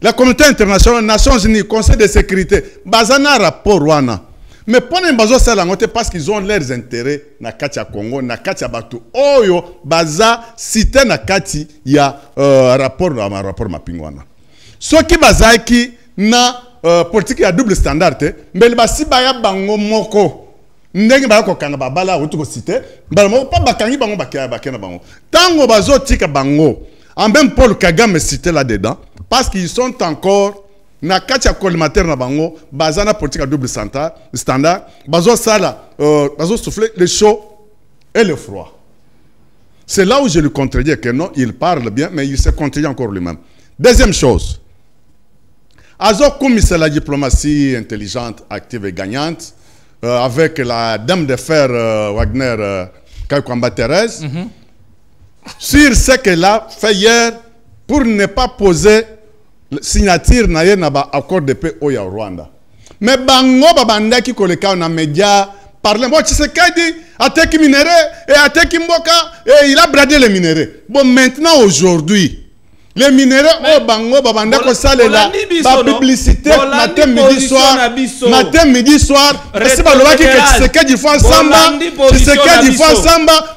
La communauté internationale, Nations Unies, Conseil de sécurité, bazana rapport wana. Mais pour les bazo salangote parce qu'ils ont leurs intérêts na Katia Congo, na Katia Batu. Oyo baza cité na Kati ya rapport mapping wana. Ce qui baza qui na politique ya double standard, mais le basi baya bango moko. Ndenge ba ko kanga babala utu ko cité ba mo pa bakangi bango bakena bango tango bazo tika bango en même Paul Kagame cité là dedans parce qu'ils sont encore na katia collimateur na bango bazana politique à double standard bazo sala bazo souffler le chaud et le froid. C'est là où je lui contredis que non, il parle bien mais il se contredit encore lui-même. Deuxième chose, azo comme c'est la diplomatie intelligente, active et gagnante. Avec la dame de fer Wagner Kaikwamba Thérèse, sur ce qu'elle a fait hier pour ne pas poser signature na accord de paix au Rwanda. Mais bango babanda qui koleka na média parle moi Tshisekedi attaque minéraux et attaque Mboka et il a bradé les minéraux. Bon maintenant aujourd'hui les minéraux au bango babanda ko salela ba publicité matin midi soir c'est pas le que Tshisekedi faut ensemble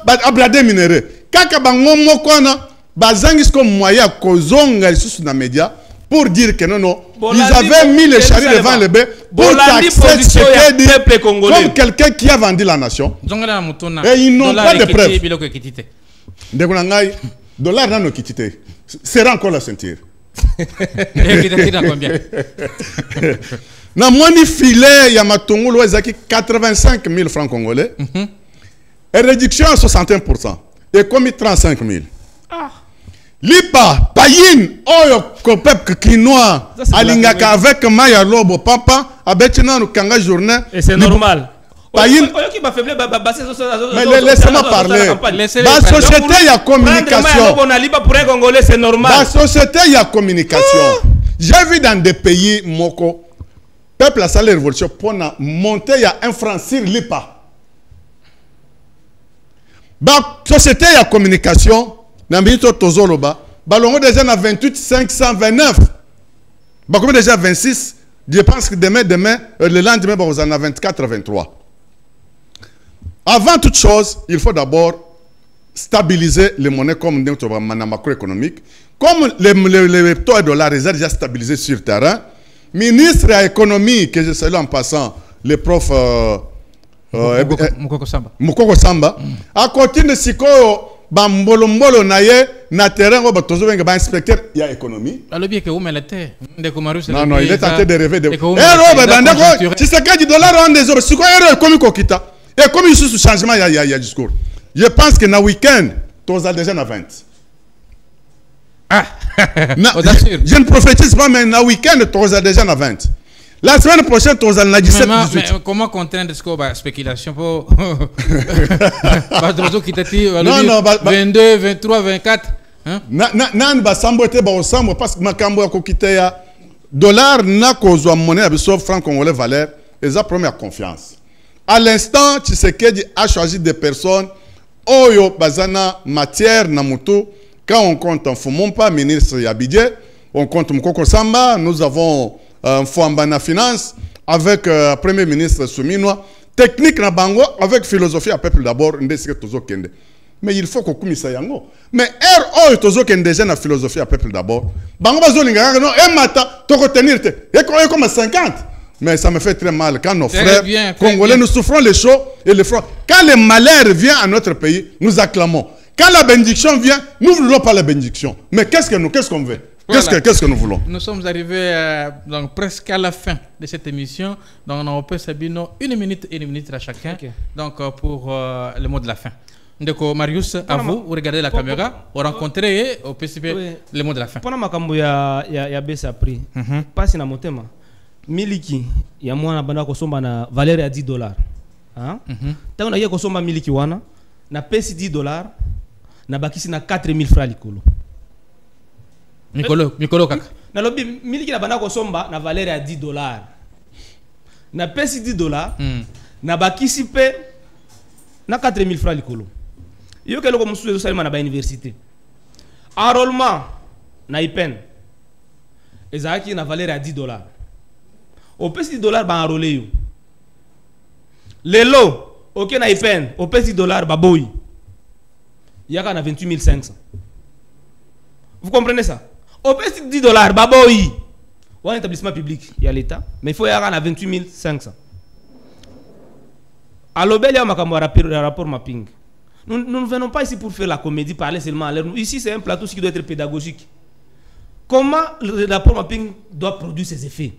ba abrade minéraux kaka bango moko na bazangis comme moyen kozonga sous na média pour dire que non ils avaient mis les charrues devant le bœuf pour taxer Tshisekedi comme quelqu'un qui a vendu la nation et ils n'ont pas de preuves. Dollar dans nos quittés. C'est encore la ceinture. Na moni filet ya matongolo ezaki 85 000 francs congolais. Et réduction à 61%. Et comme 35 000. Lipa, païne, oyo kopep kinois, alingaka avec Maya Lobo papa, abetina no kanga journée. Et c'est normal. Mais laissez-moi parler. La société, il y a communication. La société, il y a communication. J'ai vu dans des pays, Moko, peuple a salé révolution pour monter, il y a un franc sur l'IPA. La société, il y a communication. Dans le pays, Tozoloba, Balongo déjà à 28 529. Combien déjà 26 Je pense que demain, le lendemain, vous en avez 24, 23. Avant toute chose, il faut d'abord stabiliser les monnaies comme notre macroéconomique. Comme le taux de dollar est déjà stabilisé sur le terrain, ministre de l'économie, que je salue en passant, le prof Mukoko Samba, à côté de Sikoyo, Bambolo Naye, na terrain, inspecteur, il y a économie. Non, il est tenté de rêver de. Tu sais que du dollar, on des autres. Sikoyo, comme Kokita. Et comme il y a ce changement, il y a discours. Je pense que dans le week-end, tu as déjà 20. Ah, je ne prophétise pas, mais dans le week-end, tu as déjà 20. La semaine prochaine, tu as 17, 18. Mais comment contraindre ce qu'on a spéculation pour 22, 23, 24 nan ba sambote ba osambo parce que makambo ya kokiteya dollar na kozwa monnaie abiso franc congolais valeur et ça première confiance. À l'instant, Tshisekedi a choisi des personnes oyo bazana matière na mutu. Quand on compte en Fumompa, ministre Yabidje, on compte Mukoko Samba, nous avons Fouambana Finance avec Premier ministre Souminois, technique na bango avec philosophie à peuple d'abord, mais il faut qu'on comisse yango. Mais R.O. tozo kende déjà na philosophie à peuple d'abord. Bango bazo linga non e mata to ko tenir te. Et comme 50. Mais ça me fait très mal quand nos frères congolais nous souffrons les chauds et les froids. Quand le malheur vient à notre pays, nous acclamons. Quand la bénédiction vient, nous ne voulons pas la bénédiction. Mais qu'est-ce qu'on veut? Voilà. Qu'est-ce que nous voulons? Nous sommes arrivés donc presque à la fin de cette émission. Donc on peut Sabino une minute à chacun. Okay. Donc pour le mot de la fin. Ndeko Marius, à vous regardez la caméra, vous rencontrez au PCP le mot de la fin. Pendant makambo ya besa prix. Passe na motema. Miliki ya mwana banda kosomba na valeur ya $10. Hein? Tango na ye kosomba miliki wana na pesi $10 na bakisi na 4000 francs likolo. Mikolo kaka. Na lobi miliki na banda kosomba na valeur ya $10. Na pesi $10 na bakisi pe na 4000 francs likolo. Yo keloko mususu ezo salima na ba université. Enrôlement na IPEN ezaki na valeur ya $10. Au pesi $10 ba enrôler yo. Lelo OK na IPEN au pesi $10 ba boy. Yaka na 28 500. Vous comprenez ça? Au pesi $10 ba boy. Ou un établissement public, il y a l'État, mais il faut yaka na 28 500. À l'obel, il y a un rapport mapping. Nous ne venons pas ici pour faire la comédie, parler seulement à l'air. Ici, c'est un plateau qui doit être pédagogique. Comment le rapport mapping doit produire ses effets?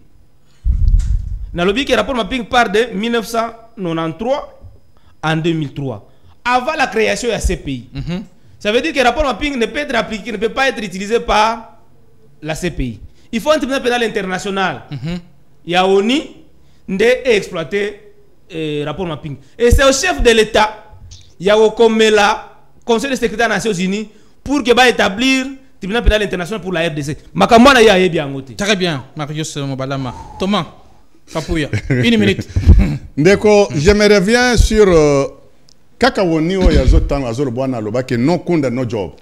Dans le le rapport mapping part de 1993 en 2003. Avant la création de la CPI. Ça veut dire que le rapport mapping ne peut être appliqué, ne peut pas être utilisé par la CPI. Il faut un tribunal pénal international. Il y a ONI d'exploiter rapport mapping. Et c'est au chef de l'État, il y a au Komela, Conseil de sécurité des Nations Unies, pour qu'il va établir le tribunal pénal international pour la RDC. Makamwana ya bien ngote. Très bien, Marius Mobalama. Thomas, Kapouya, une minute. Ndeko, je me reviens sur Kakawoni o yazotan azorboana loba que non kunda no job.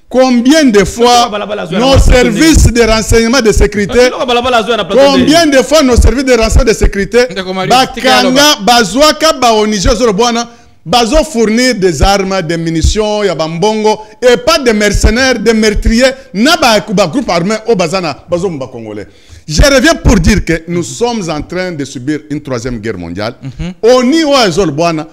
Combien de fois nos services de renseignement de sécurité, combien de fois nos services de renseignement de sécurité, Bakanga, Bazouaka, Baonige, Zoroboana, Bazo fournir des armes, des munitions, Yabambongo, et pas des mercenaires, des meurtriers, Naba groupe armé au Bazana, Bazo Mba Congolais. Je reviens pour dire que nous sommes en train de subir une troisième guerre mondiale. Au niveau de Zoroboana,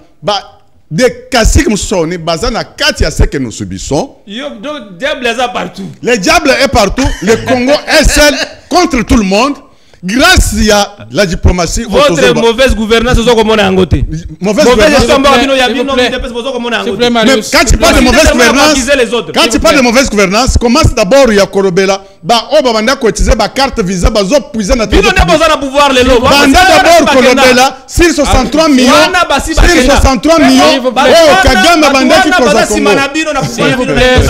des caciques moussoni, bazana katia ce que nous subissons. Le diable est partout. Le diable est partout. Le Congo est seul contre tout le monde. Grâce à la diplomatie. Votre mauvaise gouvernance, c'est comme on a angoté. Mauvaise gouvernance. Quand tu parles de mauvaise gouvernance, quand tu parles de mauvaise gouvernance, commence d'abord il y a Korobela. Bah, oh, banda cotiser ba carte visa, bazo puiser na. Bino ne besoin de pouvoir les lots. Banda d'abord Korobela, 63 millions. 63 millions. Oh, Kagame banda qui pose à Congo. S'il vous plaît,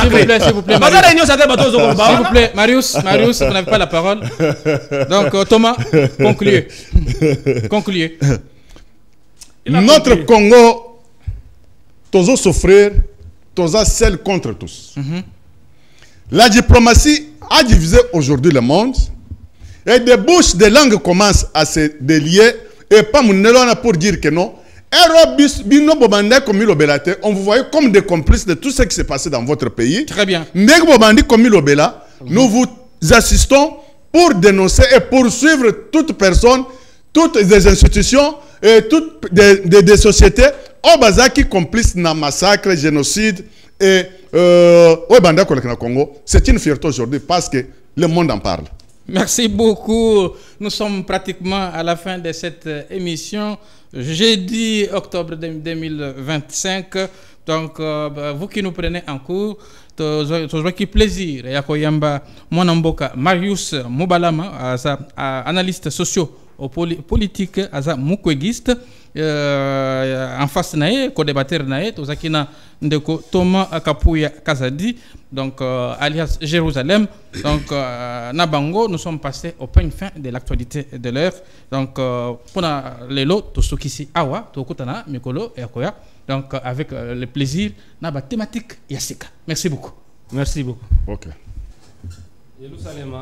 Marius, vous n'avez pas la parole. Donc, Thomas, concluez. Concluez. Notre Congo, tous souffrir, tous seul contre tous. La diplomatie a divisé aujourd'hui le monde. Et des bouches, des langues commencent à se délier. Et pas mon pour dire que non. On vous voyait comme des complices de tout ce qui s'est passé dans votre pays. Très bien. Nous vous assistons pour dénoncer et poursuivre toute personne, toutes les institutions et toutes des sociétés au Bazaki complices dans massacre, génocide et au Banda Congo. C'est une fierté aujourd'hui parce que le monde en parle. Merci beaucoup. Nous sommes pratiquement à la fin de cette émission. Jeudi, octobre 2025. Donc, vous qui nous prenez en cours, qui plaisir. Yakoyamba Monamboka Marius Mobalama, analyste socio-politique, mukwegiste. En face nae, co-débatteur nae, tozakina ndeko Thomas Kapuya Kazadi, donc alias Jérusalem. Donc Nabango, nous sommes passés au point fin de l'actualité de l'heure. Donc pour les lots, Tosukisi Awa, Tokutana, Mikolo et Akoya. Donc avec le plaisir, Naba thématique Yassika. Merci beaucoup. Merci beaucoup. Ok. Jérusalem.